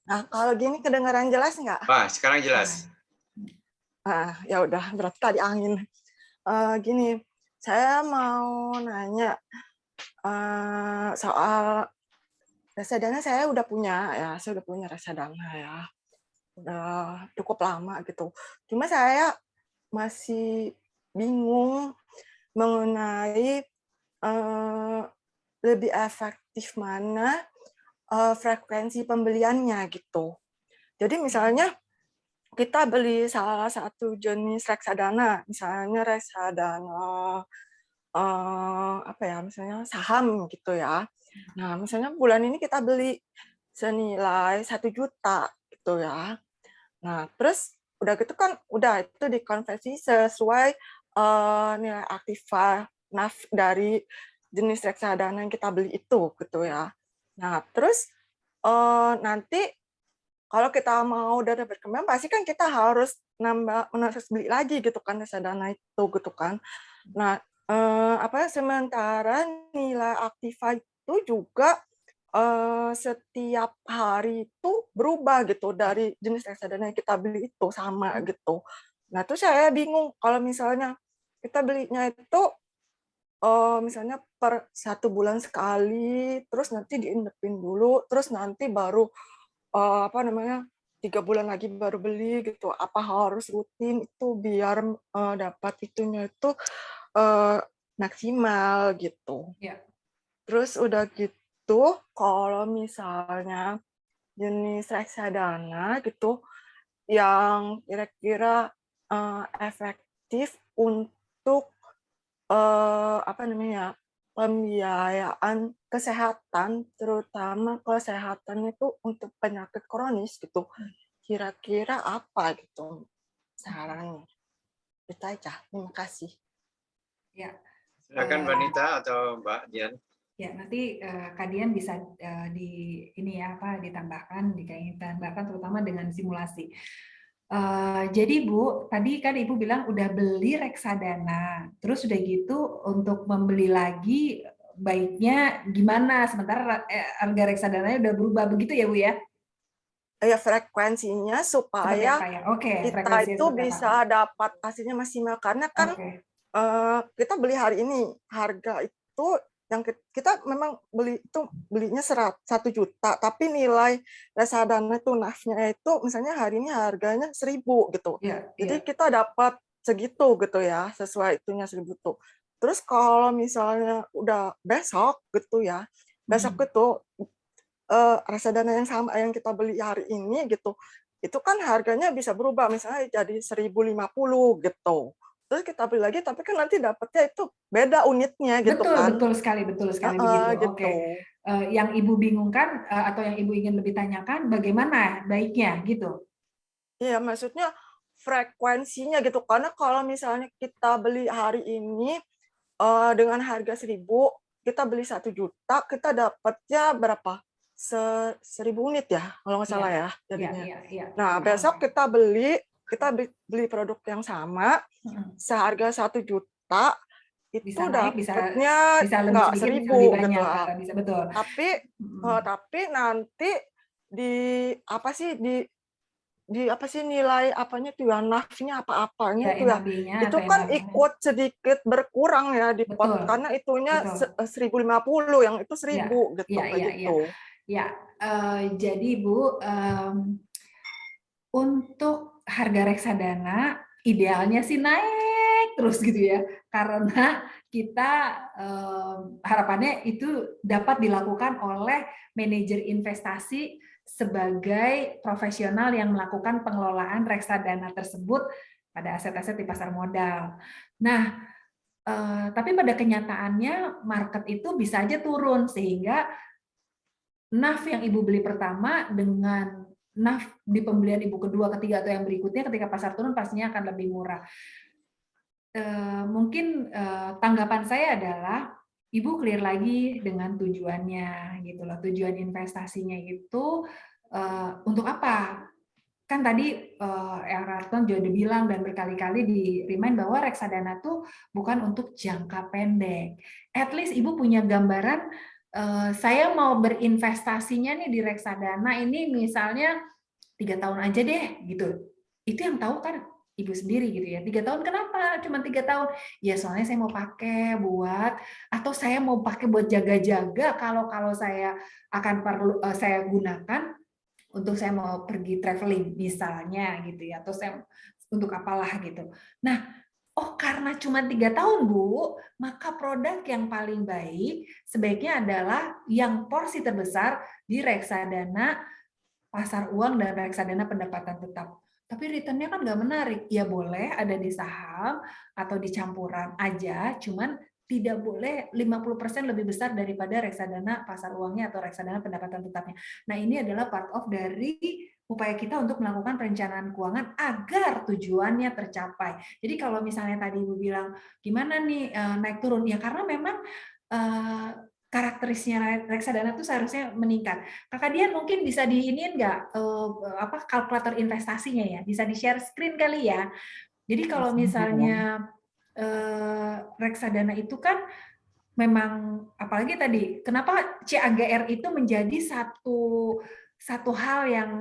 Nah, kalau gini kedengaran jelas nggak? Pak, sekarang jelas. Ya udah, berarti tadi angin. Gini, saya mau nanya soal reksadana. Saya udah punya ya, saya udah punya reksadana ya, udah cukup lama gitu. Cuma saya masih bingung mengenai lebih efektif mana frekuensi pembeliannya gitu. Jadi misalnya kita beli salah satu jenis reksadana, misalnya reksadana misalnya saham gitu ya. Nah, misalnya bulan ini kita beli senilai 1 juta gitu ya. Nah, terus udah gitu kan udah itu dikonversi sesuai nilai aktiva NAV dari jenis reksadana yang kita beli itu gitu ya. Nah, terus nanti kalau kita mau dana berkembang pasti kan kita harus harus beli lagi gitu kan reksadana itu gitu kan. Nah, sementara nilai aktiva itu juga setiap hari itu berubah gitu dari jenis reksadana yang kita beli itu sama gitu. Nah, terus saya bingung kalau misalnya kita belinya itu misalnya per 1 bulan sekali, terus nanti diindepin dulu, terus nanti baru 3 bulan lagi baru beli gitu. Apa harus rutin itu biar dapat itunya itu maksimal gitu. Ya. Terus udah gitu, kalau misalnya jenis reksadana gitu yang kira-kira efektif untuk pembiayaan kesehatan, terutama kesehatan itu untuk penyakit kronis gitu. Kira-kira apa gitu sarannya? Itu aja. Terima kasih. Ya. Silakan Mbak Nita atau Mbak Dian. Ya, nanti Kak Dian bisa ditambahkan jika ingin ditambahkan terutama dengan simulasi. Jadi Bu, tadi kan Ibu bilang udah beli reksadana, terus udah gitu untuk membeli lagi baiknya gimana? Sementara harga reksadananya udah berubah begitu ya Bu ya? Ya frekuensinya supaya kita itu bisa dapat hasilnya maksimal karena kan kita beli hari ini harga itu yang kita memang belinya 1 juta, tapi nilai reksadana itu NAV-nya itu misalnya hari ini harganya 1.000 gitu. Jadi kita dapat segitu gitu ya, sesuai itunya 1.000 tuh. Terus kalau misalnya udah besok gitu ya, besok itu reksadana yang sama yang kita beli hari ini gitu, itu kan harganya bisa berubah misalnya jadi 1.050 gitu. Terus kita beli lagi, tapi kan nanti dapatnya itu beda unitnya gitu kan. Betul sekali begitu. Gitu. Oke. Yang Ibu bingungkan atau yang Ibu ingin lebih tanyakan bagaimana baiknya gitu? Iya, maksudnya frekuensinya gitu. Karena kalau misalnya kita beli hari ini dengan harga 1.000, kita beli 1 juta, kita dapatnya berapa? 1.000 unit ya, kalau nggak salah ya jadinya. Nah, besok kita beli produk yang sama seharga 1 juta itu bisa naik, dapatnya bisa nggak 1.000 gitu. Bisa, betul. Tapi nanti nilai apanya tuh ya, NAV-nya apa-apanya tuh ya, itu kan ikut sedikit berkurang ya di pot karena itunya 1.050 yang itu 1.000 gitu kayak gitu. Ya, jadi Bu, untuk harga reksadana idealnya sih naik naik terus gitu ya, karena kita harapannya itu dapat dilakukan oleh manajer investasi sebagai profesional yang melakukan pengelolaan reksadana tersebut pada aset-aset di pasar modal. Nah, tapi pada kenyataannya market itu bisa aja turun, sehingga NAV yang Ibu beli pertama dengan NAV di pembelian Ibu kedua, ketiga, atau yang berikutnya ketika pasar turun pastinya akan lebih murah. Mungkin tanggapan saya adalah Ibu clear lagi dengan tujuannya gitu loh. Tujuan investasinya itu untuk apa? Kan tadi Yang Rarton juga udah bilang dan berkali-kali di remind bahwa reksadana tuh bukan untuk jangka pendek. At least Ibu punya gambaran, saya mau berinvestasinya nih di reksadana ini misalnya 3 tahun aja deh gitu. Itu yang tahu kan Ibu sendiri gitu ya. 3 tahun kenapa? Cuma 3 tahun. Ya soalnya saya mau pakai buat, atau saya mau pakai buat jaga-jaga kalau saya akan perlu saya gunakan untuk saya mau pergi traveling misalnya gitu ya, atau saya untuk apalah gitu. Nah, karena cuma 3 tahun Bu, maka produk yang paling baik sebaiknya adalah yang porsi terbesar di reksadana pasar uang dan reksadana pendapatan tetap. Tapi returnnya kan nggak menarik. Ya boleh ada di saham atau di campuran aja, cuman tidak boleh 50% lebih besar daripada reksadana pasar uangnya atau reksadana pendapatan tetapnya. Nah, ini adalah part of dari upaya kita untuk melakukan perencanaan keuangan agar tujuannya tercapai. Jadi kalau misalnya tadi Ibu bilang, gimana nih naik turun? Ya karena memang karakteristiknya reksadana itu seharusnya meningkat. Kakak Dian mungkin bisa diinin nggak kalkulator investasinya ya? Bisa di-share screen kali ya. Jadi kalau misalnya reksadana itu kan memang, apalagi tadi, kenapa CAGR itu menjadi satu hal yang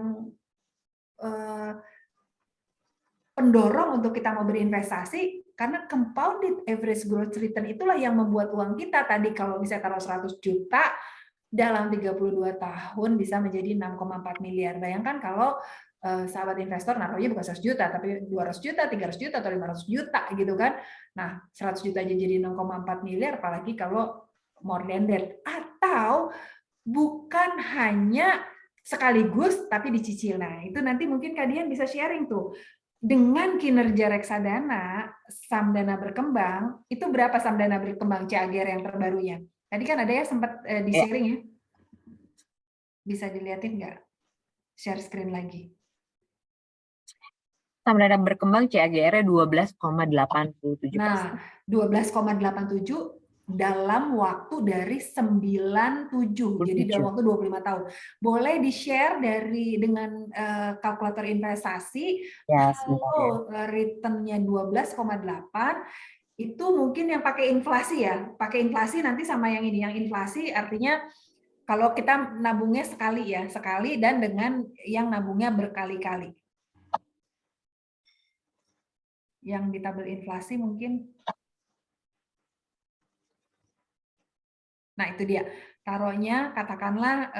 pendorong untuk kita mau berinvestasi, karena compounded average growth return itulah yang membuat uang kita tadi kalau misalnya taruh 100 juta dalam 32 tahun bisa menjadi 6,4 miliar. Bayangkan kalau sahabat investor naruhnya bukan 100 juta, tapi 200 juta, 300 juta, atau 500 juta gitu kan. Nah, 100 juta aja jadi 6,4 miliar, apalagi kalau more than that. Atau bukan hanya sekaligus, tapi dicicil. Nah, itu nanti mungkin kalian bisa sharing tuh. Dengan kinerja reksadana, saham dana berkembang, itu berapa saham dana berkembang CAGR yang terbarunya? Tadi kan ada ya sempat di-sharing ya. Bisa dilihatin nggak? Share screen lagi. Saham dana berkembang CAGR-nya 12,87%. Nah, 12,87 dalam waktu dari 97. Jadi dalam waktu 25 tahun. Boleh di-share dengan kalkulator investasi. Kalau return-nya 12,8 itu mungkin yang pakai inflasi ya. Pakai inflasi nanti sama yang ini. Yang inflasi artinya kalau kita nabungnya sekali dan dengan yang nabungnya berkali-kali. Yang di tabel inflasi mungkin. Nah, itu dia. Taruhnya katakanlah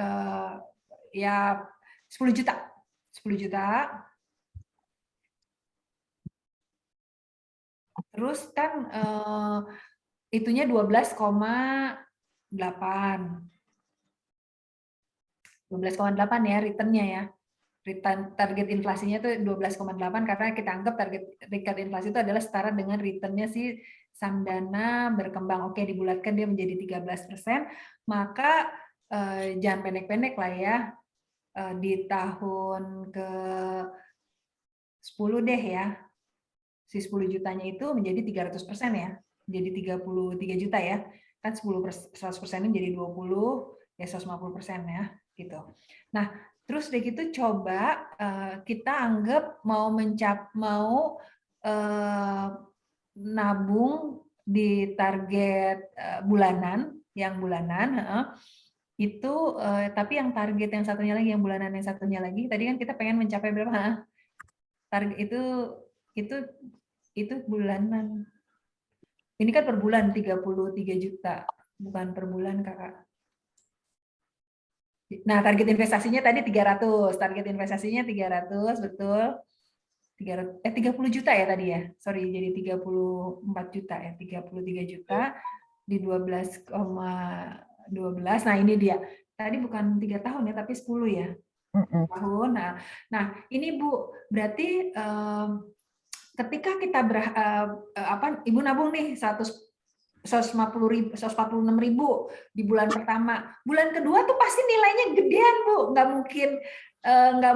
ya 10 juta. 10 juta. Terus kan itunya 12,8. 12,8 ya returnnya ya. Return target inflasinya itu 12,8 karena kita anggap target inflasi itu adalah setara dengan returnnya si saham dana berkembang. Oke, dibulatkan dia menjadi 13%, maka jangan pendek-pendek lah ya. Di tahun ke 10 deh ya. Si 10 jutanya itu menjadi 300% ya. Jadi 33 juta ya. Kan 100%-nya jadi 20, ya 150% ya gitu. Nah, terus udah gitu coba kita anggap mau nabung di target bulanan, itu tapi yang target yang satunya lagi, yang bulanan yang satunya lagi, tadi kan kita pengen mencapai berapa? Target itu bulanan. Ini kan per bulan 33 juta, bukan per bulan Kakak. Nah, target investasinya tadi 300, target investasinya 300, betul. 30 juta ya tadi ya. Sorry, jadi 34 juta ya. 33 juta di 12,12. Nah, ini dia. Tadi bukan 3 tahun ya, tapi 10 ya. Tahun. Nah, ini Bu, berarti ketika kita Ibu nabung nih 146.000 di bulan pertama. Bulan kedua tuh pasti nilainya gedean, Bu. Nggak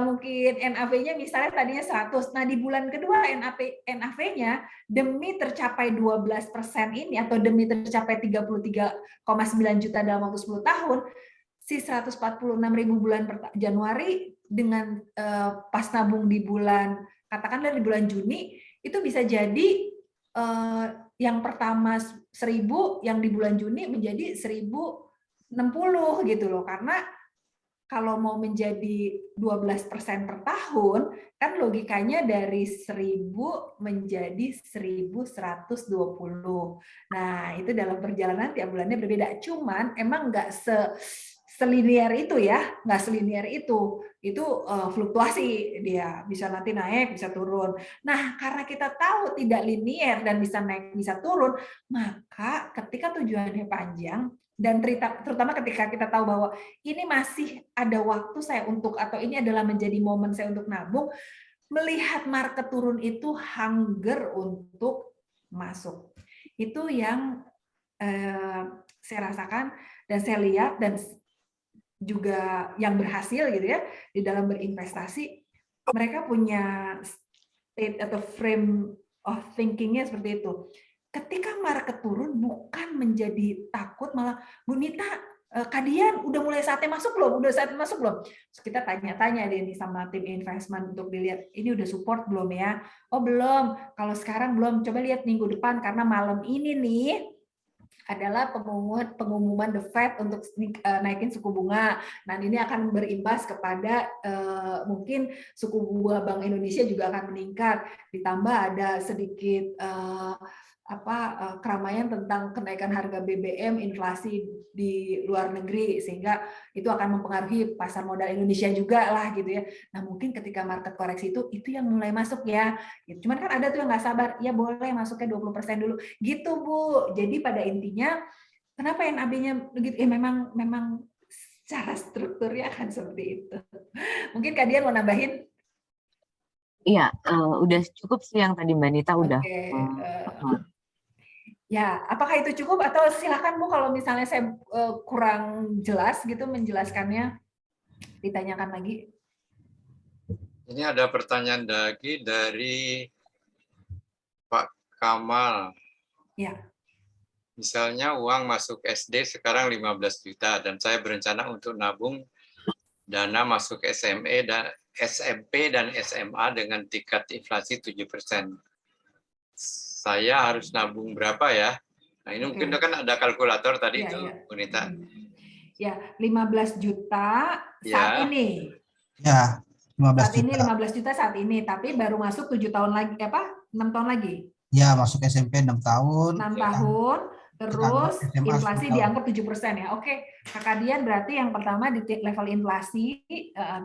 mungkin NAV-nya misalnya tadinya 100. Nah, di bulan kedua NAV-nya demi tercapai 12% ini atau demi tercapai 33,9 juta dalam waktu 10 tahun, si 146.000 bulan Januari dengan pas nabung di bulan, katakanlah di bulan Juni, itu bisa jadi yang pertama 1.000, yang di bulan Juni menjadi 1.060 gitu loh. Karena kalau mau menjadi 12% per tahun, kan logikanya dari 1.000 menjadi 1.120. Nah, itu dalam perjalanan tiap bulannya berbeda. Cuman emang nggak selinier itu ya, nggak selinier itu fluktuasi, dia bisa nanti naik, bisa turun. Nah, karena kita tahu tidak linier dan bisa naik, bisa turun, maka ketika tujuannya panjang, dan terutama ketika kita tahu bahwa ini masih ada waktu saya untuk, atau ini adalah menjadi momen saya untuk nabung, melihat market turun itu hunger untuk masuk. Itu yang saya rasakan dan saya lihat, dan juga yang berhasil gitu ya di dalam berinvestasi, mereka punya state atau frame of thinking-nya seperti itu. Ketika market turun bukan menjadi takut, malah Bu Nita, kalian udah mulai saatnya masuk belum? Udah saatnya masuk belum? Terus kita tanya-tanya deh nih sama tim investment untuk dilihat ini udah support belum ya? Oh belum. Kalau sekarang belum, coba lihat minggu depan karena malam ini nih adalah pengumuman The Fed untuk naikin suku bunga. Nah, ini akan berimbas kepada mungkin suku bunga Bank Indonesia juga akan meningkat. Ditambah ada sedikit keramaian tentang kenaikan harga BBM, inflasi di luar negeri, sehingga itu akan mempengaruhi pasar modal Indonesia juga lah gitu ya. Nah, mungkin ketika market koreksi itu yang mulai masuk ya. Cuman kan ada tuh yang nggak sabar, ya boleh masuknya 20% dulu gitu Bu. Jadi pada intinya kenapa NAB-nya begitu? Memang secara strukturnya kan seperti itu. Mungkin Kak Dian mau nambahin? Iya, udah cukup sih yang tadi Mbak Nita udah. Ya, apakah itu cukup atau silakan Bu kalau misalnya saya kurang jelas gitu menjelaskannya, ditanyakan lagi. Ini ada pertanyaan lagi dari Pak Kamal. Ya. Misalnya uang masuk SD sekarang 15 juta dan saya berencana untuk nabung dana masuk SMP dan SMA dengan tingkat inflasi 7%. Saya harus nabung berapa ya? Nah, ini mungkin kan ada kalkulator tadi itu, Bu Nita. Ya, 15 juta saat ini. Ya, 15 juta saat ini, tapi baru masuk 7 tahun lagi, 6 tahun lagi. Ya, masuk SMP 6 tahun. 6 tahun, terus inflasi dianggap 7% ya. Oke, Kakak Dian berarti yang pertama di level inflasi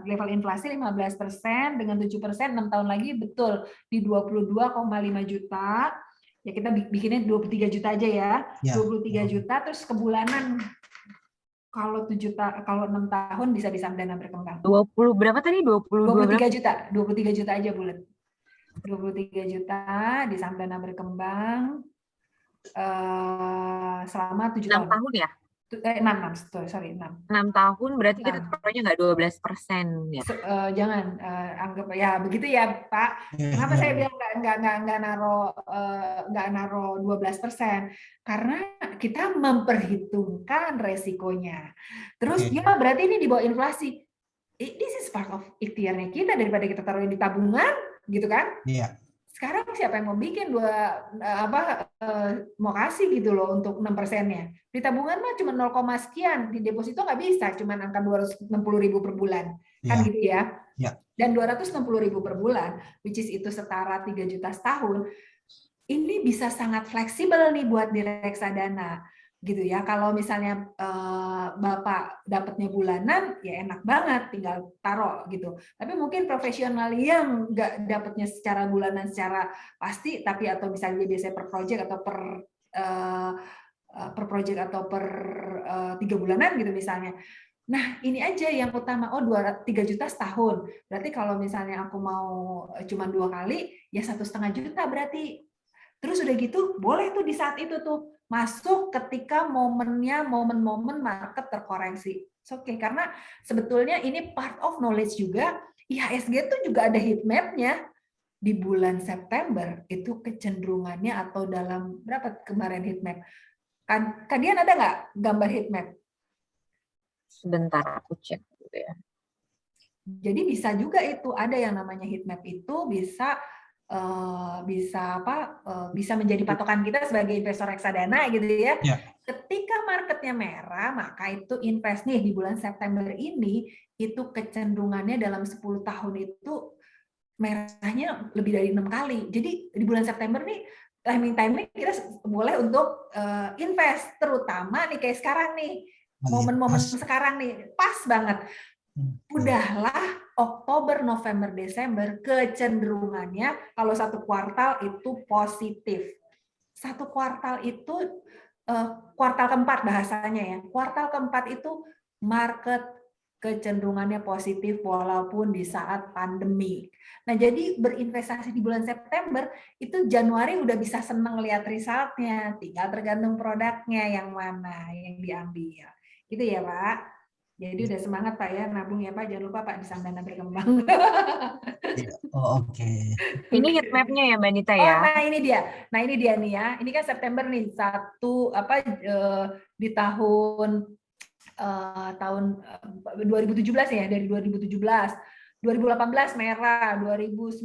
15% dengan 7%, 6 tahun lagi betul di 22,5 juta. Ya kita bikinnya 23 juta aja ya. 23 juta terus kebulanan. Kalau 6 tahun bisa di Samdana Berkembang. 20 berapa tadi? 23 juta. 23 juta aja bulan. 23 juta di Samdana Berkembang selama 7 tahun. 6 tahun ya? 6 tahun berarti kita taruhnya nggak 12% ya? Jangan anggap ya begitu ya Pak. Kenapa saya bilang nggak naro 12%? Karena kita memperhitungkan resikonya. Terus ya berarti ini di bawah inflasi. This is part of ikhtiarnya kita daripada kita taruh di tabungan, gitu kan? Iya. Sekarang siapa yang mau bikin mau kasih gitu loh untuk 6%-nya. Di tabungan mah cuma 0, sekian, di deposito nggak bisa, cuma angka 260.000 per bulan. Kan gitu ya. Dan 260.000 per bulan, which is itu setara 3 juta setahun, ini bisa sangat fleksibel nih buat di reksadana. gitu ya. Kalau misalnya Bapak dapatnya bulanan, ya enak banget, tinggal taruh gitu. Tapi mungkin profesional yang nggak dapatnya secara bulanan secara pasti, tapi atau misalnya biasanya per project atau per project atau per 3 bulanan gitu misalnya. Nah, ini aja yang utama. Oh, 3 juta setahun. Berarti kalau misalnya aku mau cuma 2 kali, ya 1,5 juta berarti. Terus udah gitu, boleh tuh di saat itu tuh masuk ketika momennya, momen-momen market terkoreksi. Oke, karena sebetulnya ini part of knowledge juga. IHSG tuh juga ada heat map-nya. Di bulan September itu kecenderungannya atau dalam berapa kemarin heat map? Kalian ada nggak gambar heat map? Sebentar aku cek dulu ya. Jadi bisa juga itu ada yang namanya heat map itu bisa bisa menjadi patokan kita sebagai investor reksadana gitu ya. Ketika marketnya merah, maka itu invest nih di bulan September ini itu kecenderungannya dalam 10 tahun itu merahnya lebih dari 6 kali. Jadi di bulan September nih timing kita boleh untuk invest, terutama nih kayak sekarang nih, momen-momen sekarang nih pas banget. Udahlah Oktober, November, Desember kecenderungannya kalau satu kuartal itu positif. Satu kuartal itu kuartal keempat bahasanya ya. Kuartal keempat itu market kecenderungannya positif walaupun di saat pandemi. Nah, jadi berinvestasi di bulan September itu Januari udah bisa seneng lihat resultnya, tinggal tergantung produknya yang mana yang diambil. Gitu ya, Pak. Jadi udah semangat Pak ya, nabung ya Pak, jangan lupa Pak di Samdana Berkembang. Oke. Ini heat map-nya ya Mbak Nita ya? Nah ini dia nih ya, ini kan September nih, di tahun 2017 ya, dari 2017. 2018 merah, 2019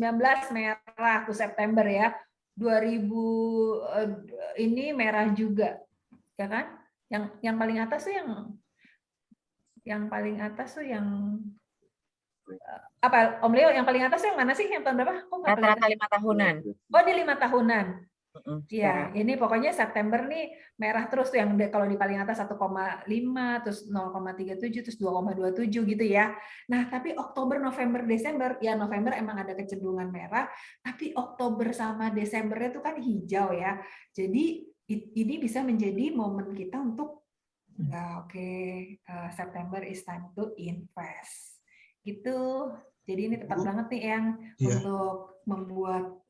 merah tuh September ya. 2000 ini merah juga. Ya kan? Yang paling atas tuh yang paling atas tuh yang apa Om Leo, yang paling atas yang mana sih, yang tahun berapa? Rata-rata 5 tahunan. Oh, di 5 tahunan. Iya, ini pokoknya September nih merah terus tuh, yang kalau di paling atas 1,5, terus 0,37, terus 2,27 gitu ya. Nah, tapi Oktober, November, Desember, ya November emang ada kecenderungan merah, tapi Oktober sama Desembernya itu kan hijau ya. Jadi ini bisa menjadi momen kita untuk September is time to invest. Gitu. Jadi ini tepat banget nih yang untuk membuat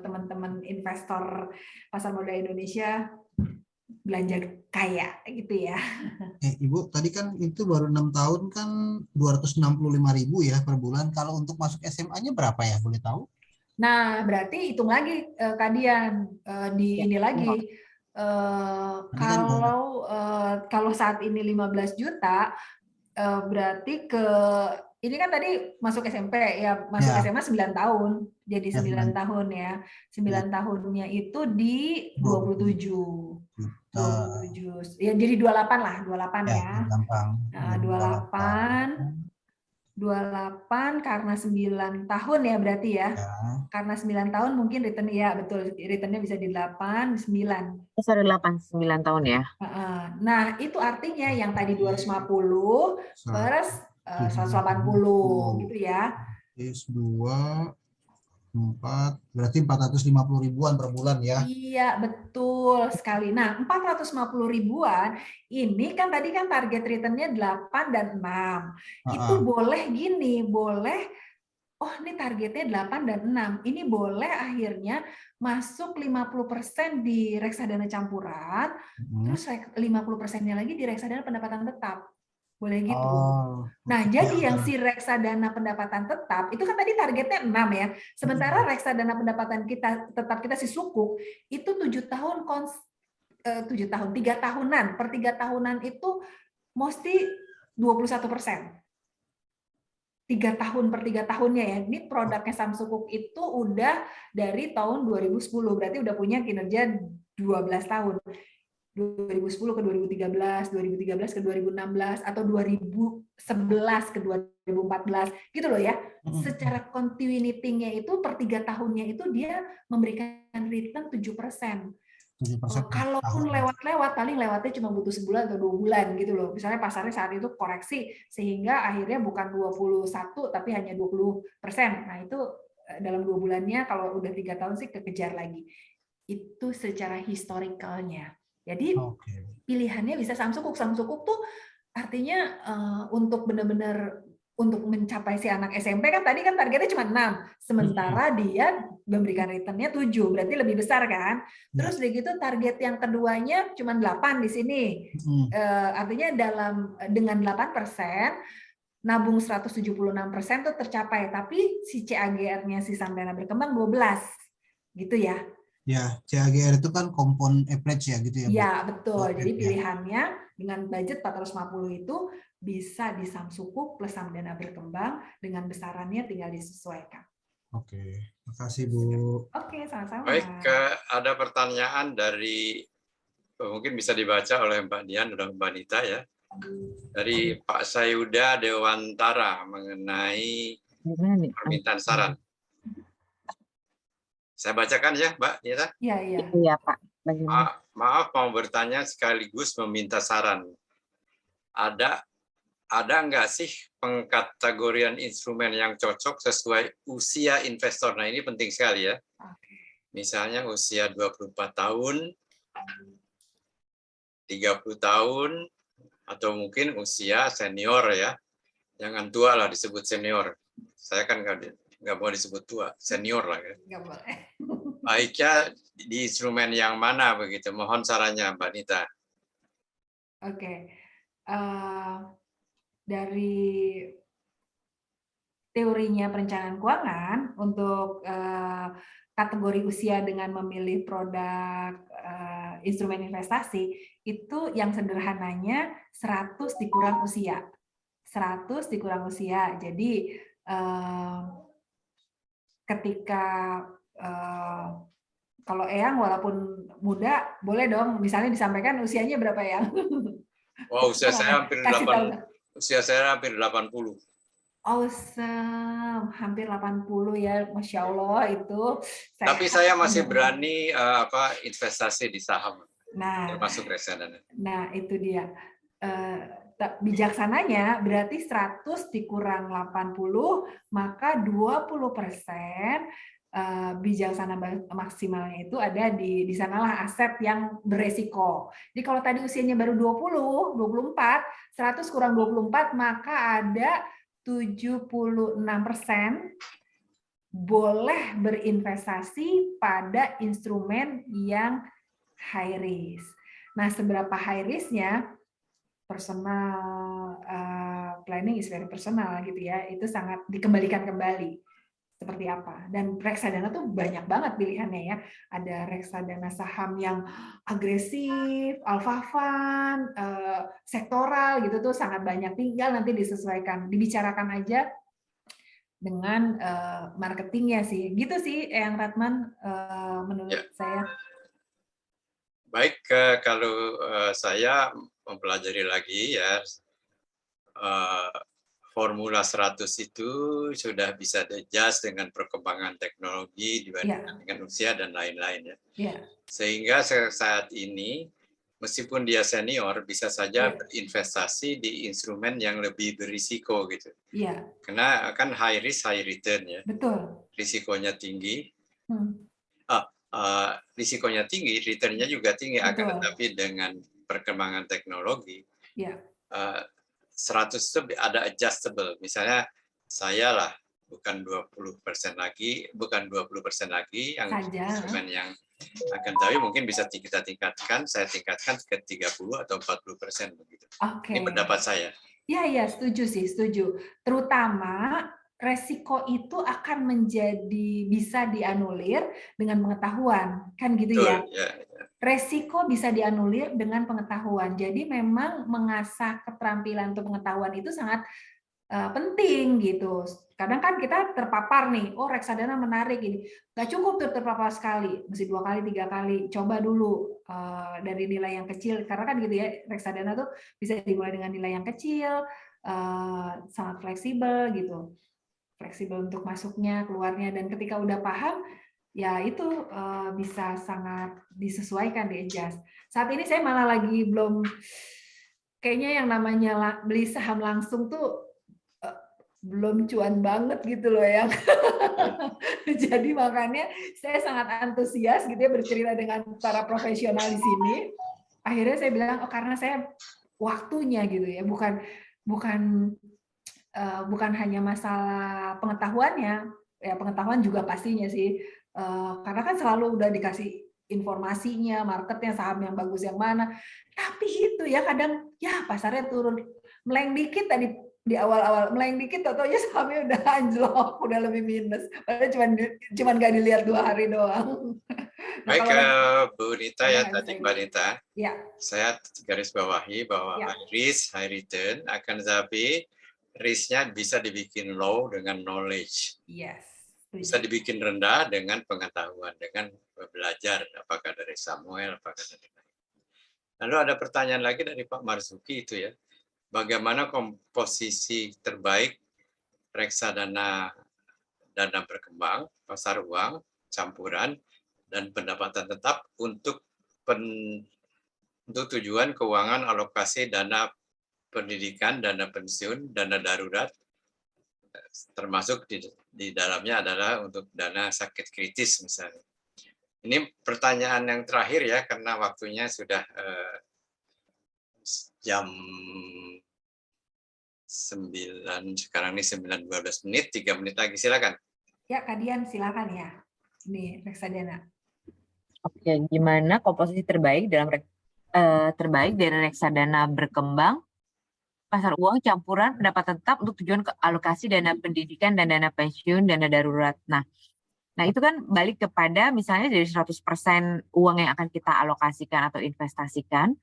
teman-teman investor pasar modal Indonesia belanja kaya gitu ya. Ibu, tadi kan itu baru 6 tahun kan 265.000 ya per bulan. Kalau untuk masuk SMA-nya berapa ya? Boleh tahu? Nah, berarti hitung lagi Kadian ini lagi. Kalau saat ini 15 juta berarti ini kan tadi masuk SMP ya, masuk SMA 9 tahun. Jadi 9 tahun ya. 9 tahunnya itu di 27. Ya jadi 28 lah, 28 ya. Nah, 28 karena 9 tahun ya berarti ya. Karena 9 tahun mungkin return ya, betul. Returnnya bisa di 8, 9. Sorry, 8, 9 tahun ya. Nah, itu artinya yang tadi 250 plus 180 gitu ya. 2, 4, berarti 450 ribuan per bulan ya. Iya, betul sekali. Nah, 450 ribuan ini kan tadi kan target returnnya 8 dan 6. Itu boleh gini, boleh ini targetnya 8 dan 6. Ini boleh akhirnya masuk 50% di reksadana campuran, terus 50%-nya lagi di reksadana pendapatan tetap. Boleh gitu. Nah, jadi yang si reksadana pendapatan tetap, itu kan tadi targetnya 6 ya. Sementara reksadana pendapatan kita tetap kita si sukuk, itu 7 tahun, 3 tahunan. Per 3 tahunan itu mesti 21%. 3 tahun per 3 tahunnya ya. Ini produknya Samsukuk itu udah dari tahun 2010, berarti udah punya kinerja 12 tahun. 2010 ke 2013, 2013 ke 2016, atau 2011 ke 2014, gitu loh ya. Secara continuity-nya itu per 3 tahunnya itu dia memberikan return 7%. 7%. Kalaupun lewat-lewat, paling lewatnya cuma butuh sebulan atau 2 bulan gitu loh. Misalnya pasarnya saat itu koreksi sehingga akhirnya bukan 21 tapi hanya 20%. Nah itu dalam 2 bulannya, kalau udah 3 tahun sih kekejar lagi. Itu secara historicalnya. Jadi pilihannya bisa samsukuk. Samsukuk tuh artinya untuk benar-benar untuk mencapai si anak SMP kan tadi kan targetnya cuma 6, sementara dia memberikan returnnya 7, berarti lebih besar kan. Terus begitu target yang keduanya cuma 8 di sini. Artinya dengan 8%, nabung 176% tuh tercapai, tapi si CAGR-nya si Samdana Berkembang 12. Gitu ya. Ya, CAGR itu kan kompon average ya gitu ya. Iya, betul. Jadi pilihannya dengan budget 450 itu bisa di Samsukuk plus Samdana Berkembang, dengan besarannya tinggal disesuaikan. Oke, makasih Bu. Oke, sama-sama. Baik, ada pertanyaan dari, mungkin bisa dibaca oleh Mbak Dian dan Mbak Nita ya. Dari Pak Sayuda Dewantara mengenai permintaan saran. Saya bacakan ya, Mbak Nita. Iya. Iya, Pak. Maaf mau bertanya sekaligus meminta saran. Ada nggak sih pengkategorian instrumen yang cocok sesuai usia investor? Nah, ini penting sekali ya. Misalnya usia 24 tahun, 30 tahun, atau mungkin usia senior ya. Jangan tua lah disebut senior. Saya kan nggak mau disebut tua, senior lah ya. Nggak boleh. Baiknya di instrumen yang mana begitu? Mohon sarannya Mbak Nita. Oke. Dari teorinya perencanaan keuangan untuk kategori usia dengan memilih produk instrumen investasi itu yang sederhananya 100 dikurang usia. 100 dikurang usia. Jadi ketika kalau Eyang walaupun muda, boleh dong misalnya disampaikan usianya berapa ya? Wow, usia saya hampir 80. Awesome, hampir 80 ya, Masya Allah itu. Tapi saya masih berani investasi di saham, termasuk reksadana. Nah, itu dia. Bijaksananya berarti 100 dikurang 80, maka 20% bijaksana maksimalnya itu ada di sanalah aset yang beresiko. Jadi kalau tadi usianya baru 20, 24, 100 kurang 24, maka ada 76% boleh berinvestasi pada instrumen yang high risk. Nah, seberapa high risk-nya? Personal planning is very personal gitu ya. Itu sangat dikembalikan kembali seperti apa. Dan reksadana tuh banyak banget pilihannya ya. Ada reksadana saham yang agresif, alpha fund, sektoral gitu tuh sangat banyak. Tinggal nanti disesuaikan, dibicarakan aja dengan marketingnya sih. Gitu sih Eyang Ratman menurut saya. Baik, kalau saya mempelajari lagi ya, formula 100 itu sudah bisa adjust dengan perkembangan teknologi dibandingkan dengan usia dan lain-lain ya. Sehingga saat ini meskipun dia senior bisa saja berinvestasi di instrumen yang lebih berisiko gitu. Karena kan high risk high return ya. Betul. Risikonya tinggi. Risikonya tinggi, returnnya juga tinggi. Akan tetapi dengan perkembangan teknologi, 100 itu ada adjustable. Misalnya saya lah bukan 20% lagi yang instrumen yang akan, tapi mungkin bisa kita tingkatkan, saya tingkatkan ke 30 atau 40% begitu. Ini pendapat saya. Iya, setuju sih, setuju. Terutama resiko itu akan bisa dianulir dengan pengetahuan, kan gitu ya? Resiko bisa dianulir dengan pengetahuan. Jadi memang mengasah keterampilan untuk pengetahuan itu sangat penting gitu. Kadang kan kita terpapar nih, oh reksadana menarik ini. Nggak cukup tuh terpapar sekali, mesti 2 kali, 3 kali. Coba dulu dari nilai yang kecil. Karena kan gitu ya, reksadana tuh bisa dimulai dengan nilai yang kecil, sangat fleksibel gitu. Fleksibel untuk masuknya, keluarnya, dan ketika udah paham, ya itu bisa sangat disesuaikan, di-adjust. Saat ini saya malah lagi belum, kayaknya yang namanya beli saham langsung tuh belum cuan banget gitu loh ya. Jadi makanya saya sangat antusias gitu ya bercerita dengan para profesional di sini. Akhirnya saya bilang, oh karena saya waktunya gitu ya, bukan hanya masalah pengetahuannya, ya pengetahuan juga pastinya sih, karena kan selalu udah dikasih informasinya, marketnya, saham yang bagus yang mana. Tapi itu ya kadang ya pasarnya turun meleng dikit tadi di awal-awal meleng dikit, totonya sahamnya udah anjlok, udah lebih minus. Padahal cuman nggak dilihat 2 hari doang. Nah, Baik, kalau Bu Nita ya tadi Mbak Nita. Ya. Saya garis bawahi bahwa high risk, high return, akan tetapi risknya bisa dibikin low dengan knowledge. Yes. Bisa dibikin rendah dengan pengetahuan, dengan belajar, apakah dari Samuel, apakah dari lain. Lalu ada pertanyaan lagi dari Pak Marzuki itu ya, bagaimana komposisi terbaik reksadana dana berkembang, pasar uang, campuran, dan pendapatan tetap untuk tujuan keuangan alokasi dana pendidikan, dana pensiun, dana darurat, termasuk di dalamnya adalah untuk dana sakit kritis misalnya. Ini pertanyaan yang terakhir ya, karena waktunya sudah jam 9, sekarang ini 9.12 menit, 3 menit lagi, silakan. Ya, Kak Dian, silakan ya. Ini reksadana. Oke, gimana komposisi terbaik dari reksadana berkembang, pasar uang, campuran, pendapatan tetap untuk tujuan alokasi dana pendidikan dan dana pensiun, dana darurat. Nah, itu kan balik kepada misalnya dari 100% uang yang akan kita alokasikan atau investasikan,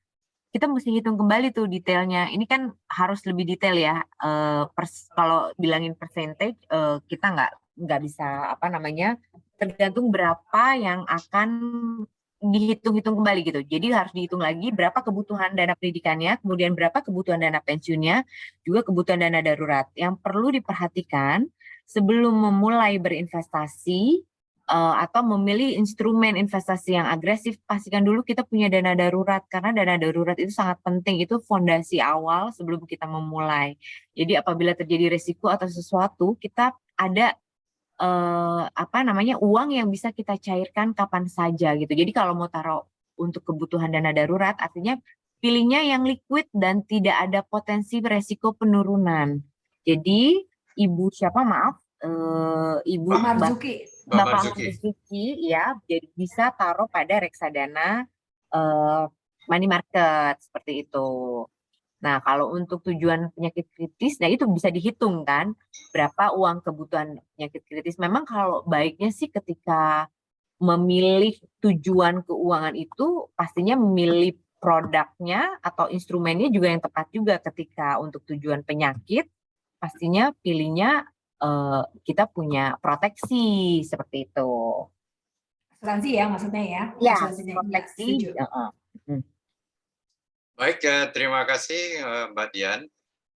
kita mesti hitung kembali tuh detailnya. Ini kan harus lebih detail ya. Kalau bilangin percentage, kita nggak bisa tergantung berapa yang akan dihitung-hitung kembali gitu. Jadi harus dihitung lagi berapa kebutuhan dana pendidikannya, kemudian berapa kebutuhan dana pensiunnya, juga kebutuhan dana darurat. Yang perlu diperhatikan sebelum memulai berinvestasi atau memilih instrumen investasi yang agresif, pastikan dulu kita punya dana darurat, karena dana darurat itu sangat penting, itu fondasi awal sebelum kita memulai. Jadi apabila terjadi resiko atau sesuatu, kita ada uang yang bisa kita cairkan kapan saja gitu. Jadi kalau mau taruh untuk kebutuhan dana darurat, artinya pilihnya yang liquid dan tidak ada potensi resiko penurunan. Jadi Ibu Marzuki. Bapak Marzuki ya, jadi bisa taruh pada reksadana money market seperti itu. Nah, kalau untuk tujuan penyakit kritis, nah itu bisa dihitung kan, berapa uang kebutuhan penyakit kritis. Memang kalau baiknya sih ketika memilih tujuan keuangan itu, pastinya memilih produknya atau instrumennya juga yang tepat juga. Ketika untuk tujuan penyakit, pastinya pilihnya kita punya proteksi seperti itu. Asuransi ya maksudnya ya? Ya, proteksi. Ya, Baik, terima kasih Mbak Dian.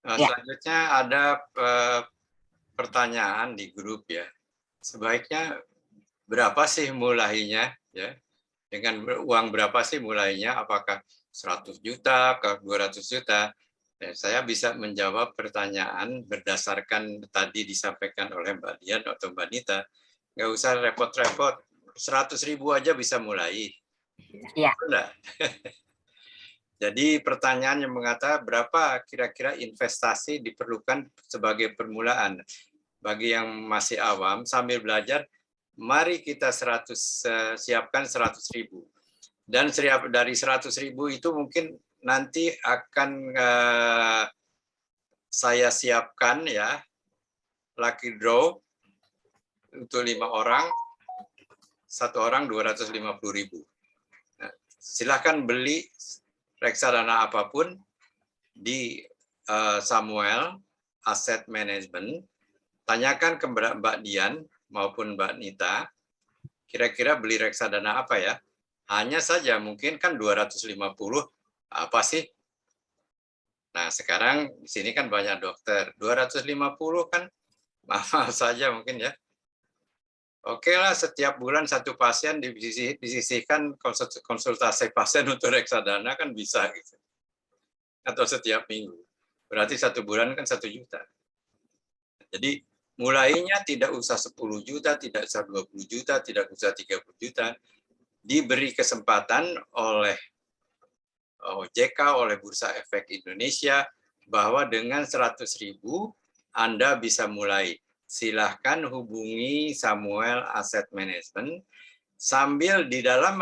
Selanjutnya ada pertanyaan di grup ya. Sebaiknya berapa sih mulainya ya? Dengan uang berapa sih mulainya? Apakah 100 juta ke 200 juta? Saya bisa menjawab pertanyaan berdasarkan tadi disampaikan oleh Mbak Dian atau Mbak Nita. Nggak usah repot-repot. 100.000 aja bisa mulai. Iya. Jadi pertanyaan yang mengatakan berapa kira-kira investasi diperlukan sebagai permulaan. Bagi yang masih awam sambil belajar, mari kita siapkan 100.000. Dan dari 100.000 itu mungkin nanti akan saya siapkan ya lucky draw untuk 5 orang, 1 orang 250.000. Nah, silakan beli reksadana apapun di Samuel Asset Management, tanyakan ke Mbak Dian maupun Mbak Nita, kira-kira beli reksadana apa ya? Hanya saja mungkin kan 250 apa sih? Nah, sekarang di sini kan banyak dokter, 250 kan maaf saja mungkin ya. Oke lah, setiap bulan satu pasien disisihkan konsultasi pasien untuk reksadana kan bisa gitu. Atau setiap minggu. Berarti 1 bulan kan 1 juta. Jadi mulainya tidak usah 10 juta, tidak usah 20 juta, tidak usah 30 juta. Diberi kesempatan oleh OJK, oleh Bursa Efek Indonesia, bahwa dengan 100.000 Anda bisa mulai. Silahkan hubungi Samuel Asset Management, sambil di dalam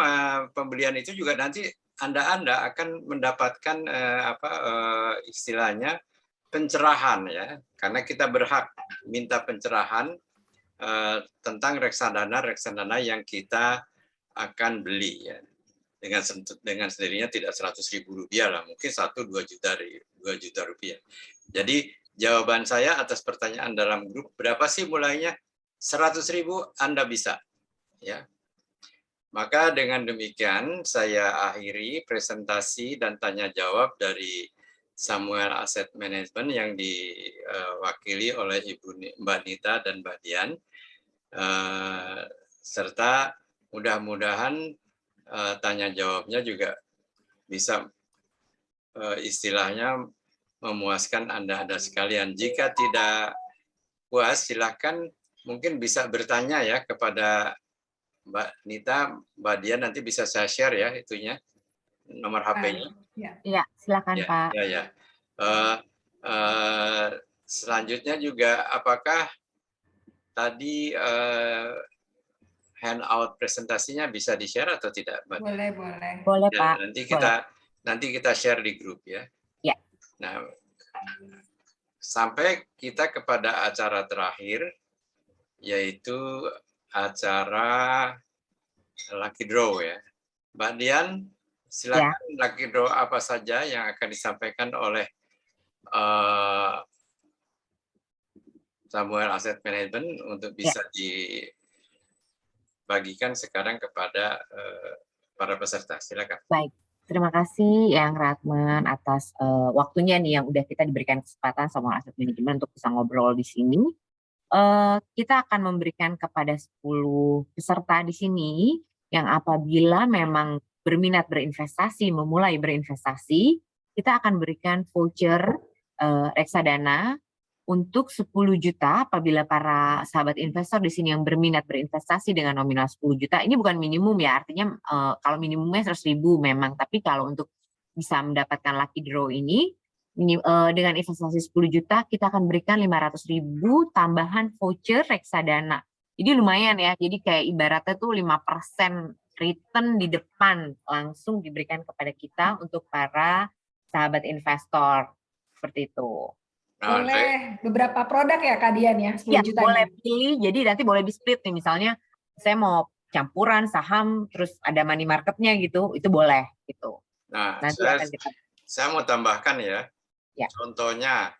pembelian itu juga nanti Anda akan mendapatkan istilahnya pencerahan ya, karena kita berhak minta pencerahan tentang reksadana yang kita akan beli ya. Dengan sendirinya tidak 100.000 rupiah lah, mungkin 1-2 juta rupiah. Jadi jawaban saya atas pertanyaan dalam grup, berapa sih mulainya? 100.000 Anda bisa ya. Maka dengan demikian saya akhiri presentasi dan tanya jawab dari Samuel Asset Management yang diwakili oleh Mbak Nita dan Mbak Dian, serta mudah-mudahan tanya jawabnya juga bisa istilahnya memuaskan Anda sekalian. Jika tidak puas, silakan mungkin bisa bertanya ya kepada Mbak Nita, Mbak Dian, nanti bisa saya share ya itunya, nomor HP-nya. Ya, silakan ya, Pak. Ya. Selanjutnya juga, apakah tadi handout presentasinya bisa di-share atau tidak, Mbak? Boleh, ya, Pak. Nanti kita share di grup ya. Ya. Nah, sampai kita kepada acara terakhir, yaitu acara lucky draw ya. Mbak Dian, silakan ya. Lucky draw apa saja yang akan disampaikan oleh Samuel Asset Management untuk bisa dibagikan sekarang kepada para peserta. Silakan. Baik. Terima kasih Yang Ratman atas waktunya nih yang udah kita diberikan kesempatan sama Asset Management untuk bisa ngobrol di sini. Kita akan memberikan kepada 10 peserta di sini yang apabila memang berminat berinvestasi, memulai berinvestasi, kita akan berikan voucher reksadana untuk 10 juta apabila para sahabat investor di sini yang berminat berinvestasi dengan nominal 10 juta. Ini bukan minimum ya, artinya kalau minimumnya 100.000 memang, tapi kalau untuk bisa mendapatkan lucky draw ini, dengan investasi 10 juta kita akan berikan 500.000 tambahan voucher reksadana. Jadi lumayan ya, jadi kayak ibaratnya tuh 5% return di depan langsung diberikan kepada kita untuk para sahabat investor. Seperti itu. Boleh beberapa produk ya Kak Dian ya, 10 juta. Boleh pilih, jadi nanti boleh di split nih, misalnya saya mau campuran saham, terus ada money marketnya gitu, itu boleh gitu. Nah, saya mau tambahkan ya. Contohnya,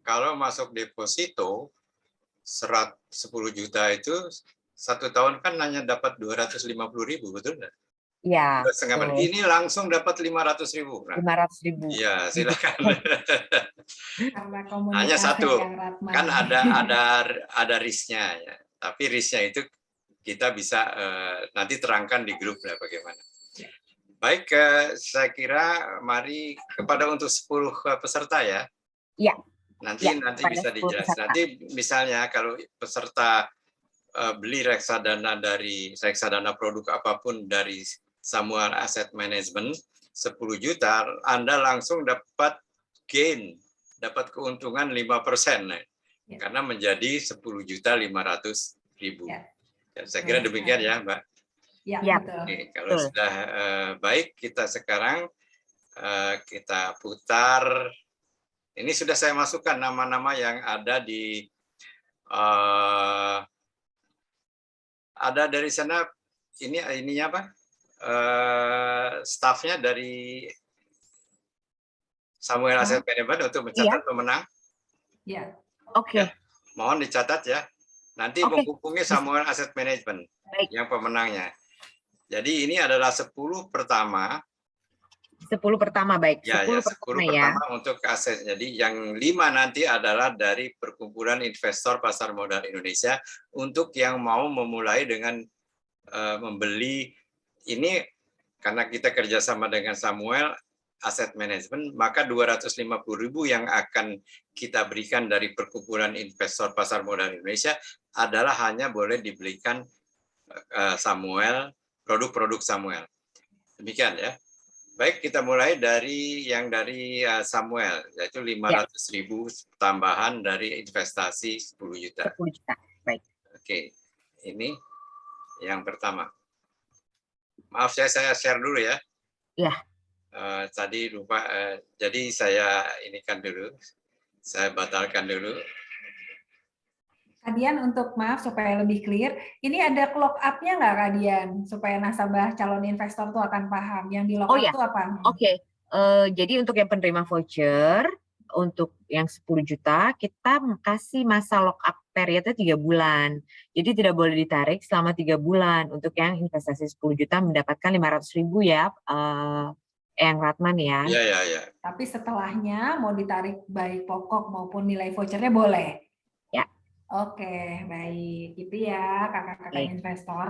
kalau masuk deposito 10 juta itu 1 tahun kan hanya dapat 250.000, betul nggak? Iya. Ini langsung dapat 500.000. Nah, 500.000. Iya, silakan. Hanya satu, kan ada risknya ya. Tapi risknya itu kita bisa nanti terangkan di grup lah bagaimana. Baik, saya kira mari kepada untuk 10 peserta ya. Iya. Nanti bisa dijelaskan. Nanti misalnya kalau peserta beli reksadana dari reksadana produk apapun dari Samuel Asset Management 10 juta, Anda langsung dapat gain, dapat keuntungan 5%. Karena menjadi 10.500.000. Saya kira demikian ya, Mbak. Ya, betul. Oke, kalau sudah baik, kita sekarang kita putar. Ini sudah saya masukkan nama-nama yang ada di ada dari sana. Ininya apa? Staffnya dari Samuel Asset Management untuk mencatat pemenang. Iya. Oke. Ya, mohon dicatat ya. Nanti menghubungi Samuel Asset Management yang pemenangnya. Jadi ini adalah 10 pertama 10 pertama, baik. Ya, 10 ya, 10 pertama ya. pertama untuk aset. Jadi yang 5 nanti adalah dari Perkumpulan Investor Pasar Modal Indonesia untuk yang mau memulai dengan membeli ini, karena kita kerjasama dengan Samuel Asset Management, maka 250.000 yang akan kita berikan dari Perkumpulan Investor Pasar Modal Indonesia adalah hanya boleh dibelikan Samuel, produk-produk Samuel. Demikian ya. Baik, kita mulai dari yang dari Samuel, yaitu 500.000 tambahan dari investasi 10 juta. 10 juta, baik. Oke, ini yang pertama. Maaf saya share dulu ya. Ya. Tadi lupa, jadi saya inikan dulu, saya batalkan dulu. Kadian, untuk maaf supaya lebih clear, ini ada clock up-nya nggak Kadian? Supaya nasabah calon investor tuh akan paham. Yang di lock up itu apa? Oke. Jadi untuk yang penerima voucher, untuk yang 10 juta, kita kasih masa lock up periodnya 3 bulan. Jadi tidak boleh ditarik selama 3 bulan. Untuk yang investasi 10 juta mendapatkan 500.000 ya, Eyang Ratman ya. Iya. Tapi setelahnya mau ditarik baik pokok maupun nilai vouchernya boleh? Ya. Oke, baik. Itu ya kakak-kakak investor.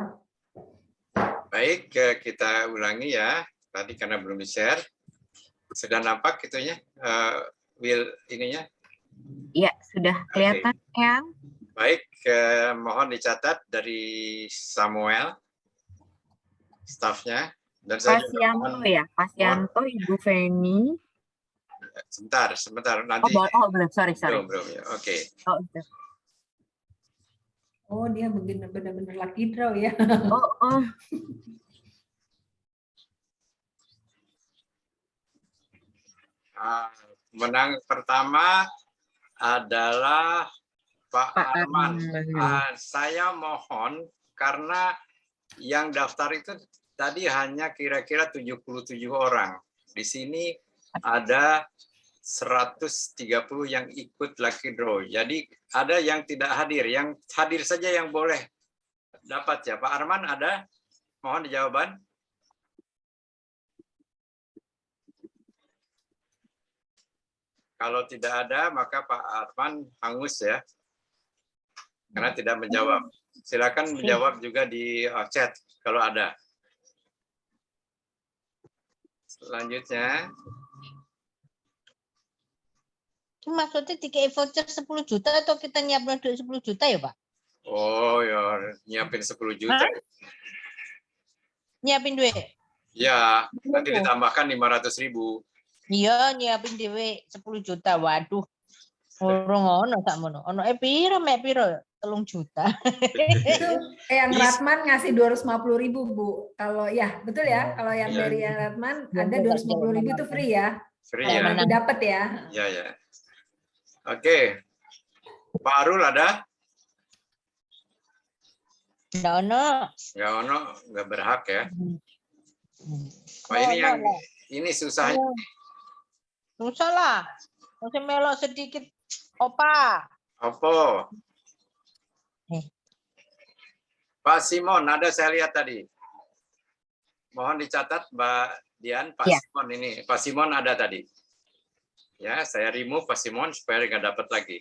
Baik, kita ulangi ya. Tadi karena belum di-share. Sudah nampak itunya? Will ininya? Iya, sudah kelihatan, Eyang. Baik, mohon dicatat dari Samuel, stafnya. Dan saya Pasianto ya, Pasianto, Ibu Feni. Sebentar. Nanti. Belum, sorry. Belum ya, oke. Oh, dia benar-benar lucky draw ya. Menang pertama adalah Pak Arman. Saya mohon, karena yang daftar itu tadi hanya kira-kira 77 orang. Di sini ada 130 yang ikut lucky draw. Jadi ada yang tidak hadir. Yang hadir saja yang boleh dapat ya. Pak Arman ada? Mohon dijawaban. Kalau tidak ada, maka Pak Arman hangus ya. Karena tidak menjawab. Silakan menjawab juga di chat kalau ada. Selanjutnya. Maksudnya dikasih voucher 10 juta atau kita nyiapin duit 10 juta ya, Pak? Oh ya, nyiapin 10 juta. Hah? Nyiapin duit? Ya, nanti ditambahkan 500.000. Iya, nyiapin duit 10 juta. Waduh. Urung ono sak mono. Ono piro mek piro? 3 juta. Itu yang Ratman ngasih 250.000, Bu. Kalau ya, betul ya. Kalau yang dari yang Ratman ada 250.000 itu free ya. Free ya. Nanti dapat ya. Ya. Oke. Pak Arul ada? Nggak ono. Nggak berhak ya. Ini susahnya. Susah lah. Masih melok sedikit. Opa. Pak Simon ada, saya lihat tadi. Mohon dicatat Mbak Dian, Pak Simon ini. Pak Simon ada tadi. Ya, saya remove Pak Simon supaya nggak dapat lagi.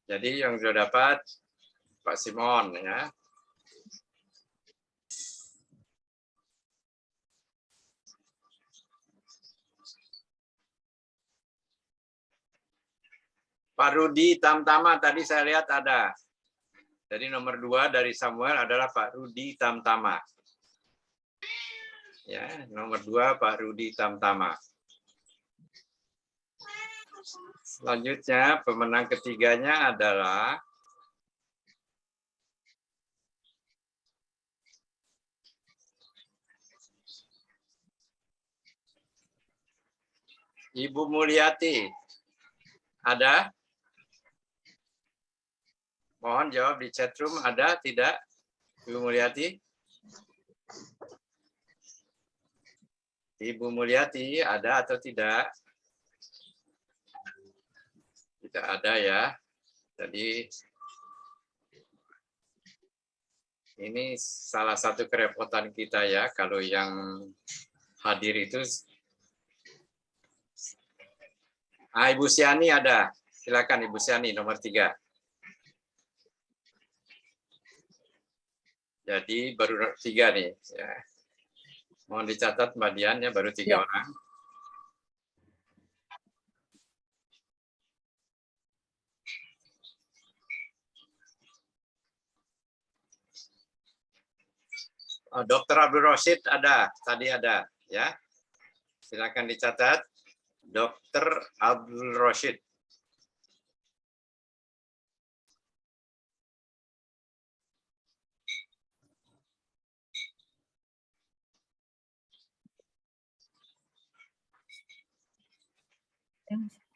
Jadi yang sudah dapat Pak Simon ya. Pak Rudi Tamtama tadi saya lihat ada. Jadi nomor 2 dari Samuel adalah Pak Rudi Tamtama. Ya, nomor 2 Pak Rudi Tamtama. Selanjutnya pemenang ketiganya adalah Ibu Mulyati. Ada? Mohon jawab di chat room, ada tidak Ibu Mulyati? Ibu Mulyati ada atau tidak? Tidak ada ya. Jadi ini salah satu kerepotan kita ya, kalau yang hadir itu. Ibu Siani ada. Silakan Ibu Siani nomor 3. Jadi baru 3 nih. Ya. Mohon dicatat Mbak Dian ya, baru 3 orang. Dr. Abdul Roshid ada, tadi ada ya. Silakan dicatat. Dr. Abdul Roshid.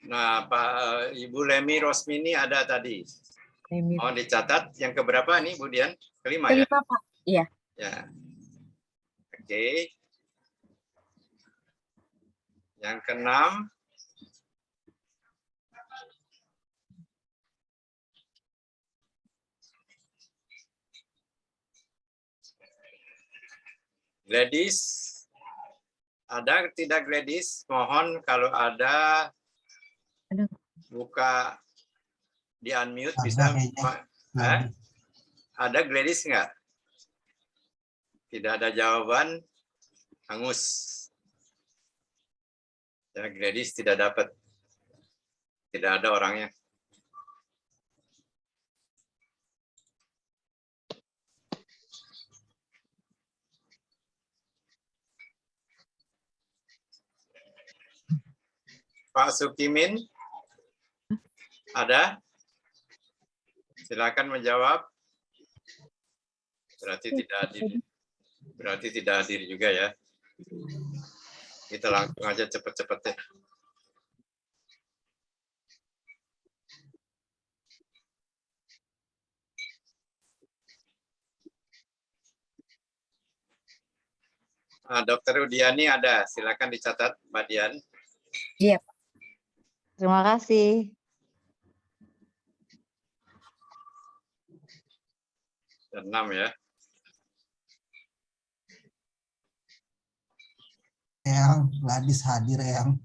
Nah, Pak Ibu Lemi Rosmini ada tadi. Mohon dicatat yang keberapa nih Bu Dian? Kelima ya? Kelima, Pak. Iya. Ya. Oke. Yang keenam. Gladys. Ada tidak Gladys? Mohon kalau ada buka di unmute bisa. Ada Gladys nggak? Tidak ada jawaban. Hangus. Ya, Gladys tidak dapat. Tidak ada orangnya. Pak Sukimin ada? Silakan menjawab. Berarti tidak hadir. Berarti tidak hadir juga ya. Kita langsung aja cepet-cepet deh. Dokter Udiani ada, silakan dicatat Mbak Dian. Iya, Pak. Terima kasih. Dan 6 ya. Yang Gladys hadir, yang.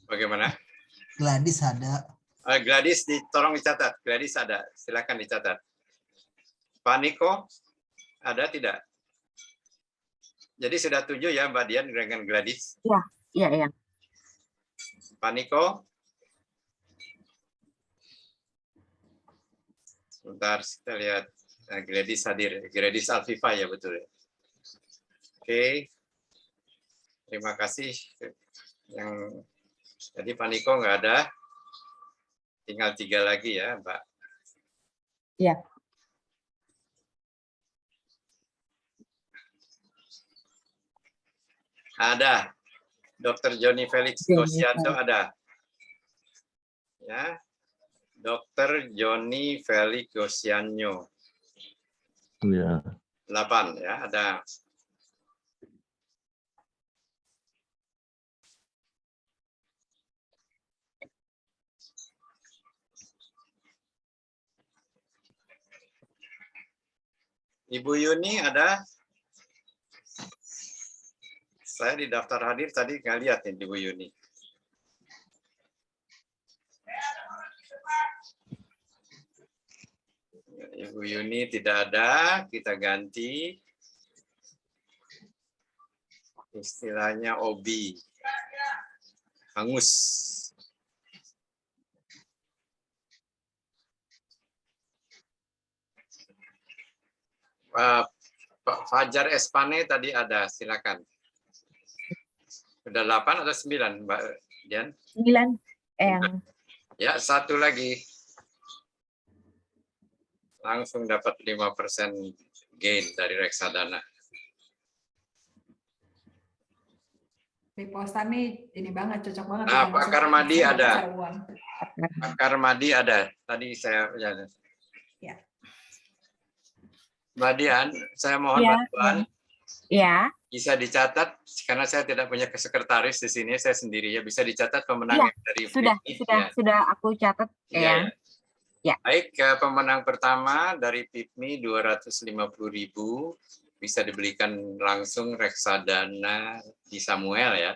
Bagaimana? Gladys ada. Gladys, tolong dicatat. Gladys ada, silakan dicatat. Pak Niko, ada tidak? Jadi sudah 7 ya Mbak Dian dengan Gladys? Iya, iya, iya. Pak Niko? Sebentar, kita lihat. Gladys hadir. Gladys Alfifa ya, betul. Oke. Terima kasih. Yang jadi Pak Niko nggak ada. Tinggal 3 lagi ya, Mbak. Iya. Ada. Dr. Johnny Felix Gosianto ada. Ya. Dr. Johnny Felix Gosianyo. Iya. 8 ya, ada. Ibu Yuni ada? Saya di daftar hadir tadi nggak lihat nih Ibu Yuni. Ibu Yuni tidak ada, kita ganti istilahnya obi, hangus. Pak Fajar Espane tadi ada, silakan. Sudah 8 atau 9, Mbak Dian? 9. Ya, 1 lagi. Langsung dapat 5% gain dari reksadana. Ripostan nih ini banget, cocok banget. Nah, Pak Karmadi ada. Pak Karmadi ada. Tadi saya ya. Mbak Dian, saya mohon bantuan. Ya. Bisa dicatat karena saya tidak punya sekretaris di sini, saya sendiri ya. Bisa dicatat pemenang dari sudah aku catat ya. Ya. Baik, pemenang pertama dari PIPMI 250.000 bisa dibelikan langsung reksadana di Samuel ya.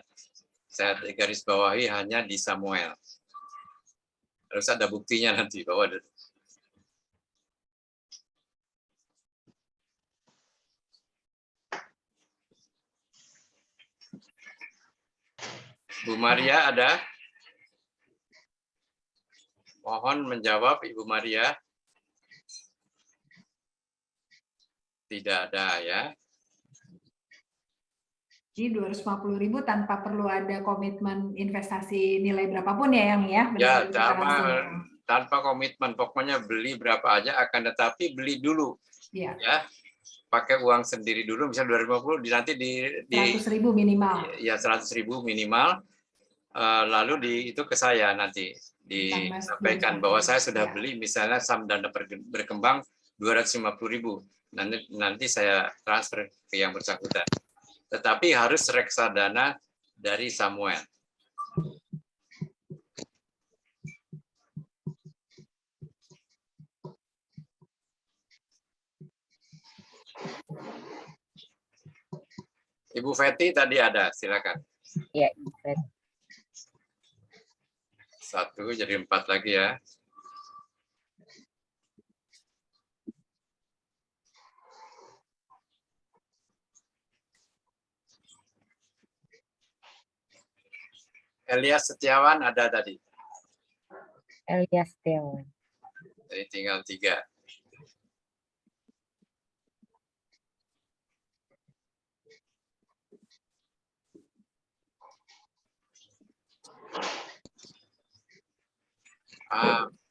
Saya garis bawahi hanya di Samuel. Harus ada buktinya nanti bahwa ada. Bu Maria ada? Mohon menjawab Ibu Maria. Tidak ada ya. Jadi 250.000 tanpa perlu ada komitmen investasi nilai berapapun ya Yang ya? Ya, tanpa komitmen, pokoknya beli berapa aja, akan tetapi beli dulu. Ya. Pakai uang sendiri dulu, misalnya 250, nanti di 100.000 minimal. Ya, 100.000 minimal. Lalu itu ke saya nanti disampaikan bahwa saya sudah beli misalnya saham Dana Berkembang 250.000. Nanti saya transfer ke yang bersangkutan. Tetapi harus reksadana dari Samuel. Ibu Feti tadi ada, silakan. Ya, Ibu Feti. 1 jadi 4 lagi ya. Elias Setiawan ada tadi. Elias Setiawan. Jadi tinggal 3.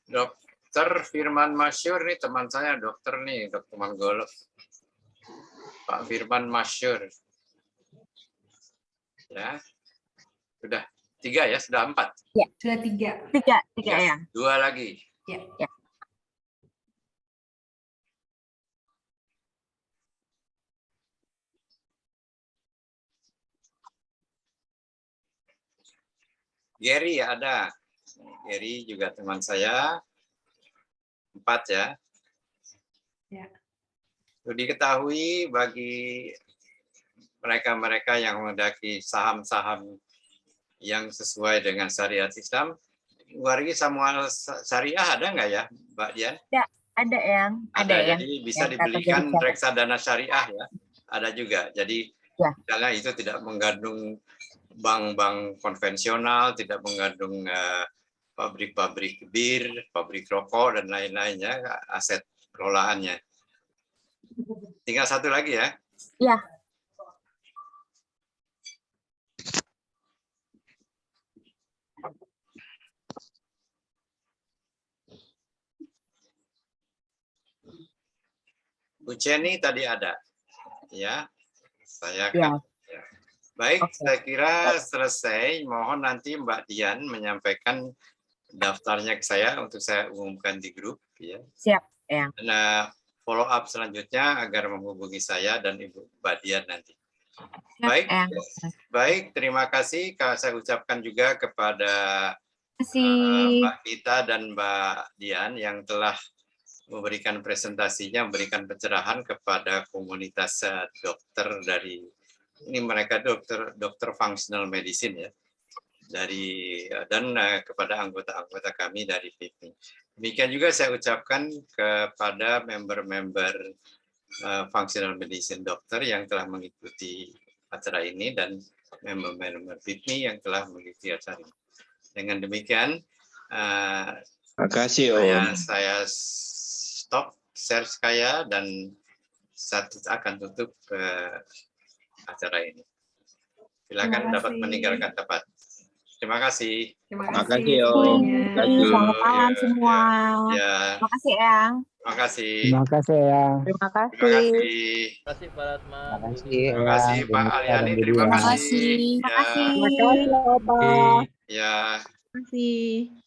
Dokter Firman Masyur nih teman saya, dokter nih, Dokter Manggolo. Pak Firman Masyur. Ya. Sudah 3 ya, sudah 4. Ya, sudah 3. 3 ya. 2 lagi. Ya. Gary ada. Gary juga teman saya. 4 ya. Ya. Untuk diketahui bagi mereka-mereka yang mendaki saham-saham yang sesuai dengan syariat Islam, wargi Samuel Syariah ada nggak ya, Mbak Dian? Ada yang. Ada ya. Jadi bisa dibelikan reksadana syariah ya. Ada juga. Jadi misalnya itu tidak mengandung bank-bank konvensional, tidak mengandung pabrik-pabrik bir, pabrik rokok dan lain-lainnya, aset kelolaannya. Tinggal 1 lagi ya. Ya. Bu Jenny tadi ada. Ya. Saya kan. Ya. Baik, saya kira selesai. Mohon nanti Mbak Dian menyampaikan daftarnya ke saya untuk saya umumkan di grup ya. Siap, ya. Dan follow up selanjutnya agar menghubungi saya dan Ibu Mbak Dian nanti. Baik. Baik, terima kasih. Saya ucapkan juga kepada Mbak Gita dan Mbak Dian yang telah memberikan presentasinya, memberikan pencerahan kepada komunitas dokter dari ini, mereka dokter functional medicine ya, dari dan kepada anggota-anggota kami dari PIPMI. Demikian juga saya ucapkan kepada member-member functional medicine dokter yang telah mengikuti acara ini dan member-member PIPMI yang telah mengikuti acara ini. Dengan demikian, terima kasih Om. Saya stop share saya dan saya akan tutup acara ini. Silakan dapat meninggalkan tempat. Terima kasih. Terima kasih Om. Selamat malam semua. Ya. Terima kasih Eyang. Terima kasih. Terima kasih Eyang. Terima kasih. Terima kasih Pak Ratma. Terima kasih Terima kasih Pak Aliani. Terima kasih. Terima kasih. Ya. Terima kasih.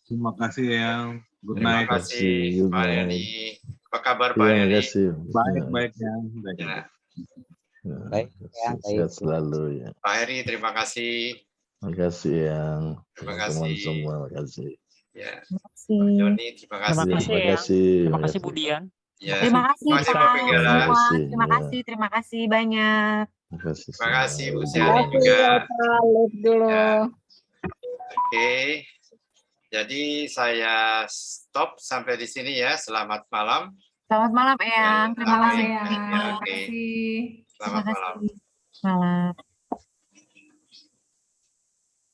Terima kasih Eyang. Good Terima night. kasih Pak Aliani. Apa kabar Pak Aliani? Baik Yang. Baik, Eyang. Sehat selalu ya. Pak Heri, terima kasih. Terima kasih Yang. Terima Teman-teman kasih. semua, terima kasih. Ya. Terima kasih. Joni, terima kasih. Terima kasih. Terima kasih Bu Dian. Ya. Terima kasih Terima kasih Pak Pak Pinggala. semua. kasih, Terima ya. kasih, terima kasih banyak. Terima kasih. Terima kasih Bu semua. Siani juga. dulu. Ya. Oke. Jadi saya stop sampai di sini ya. Selamat malam. Selamat malam Eyang. Terima Malam kasih. ya. Ya, Terima oke. kasih. Terima Selamat malam. kasih. Malam.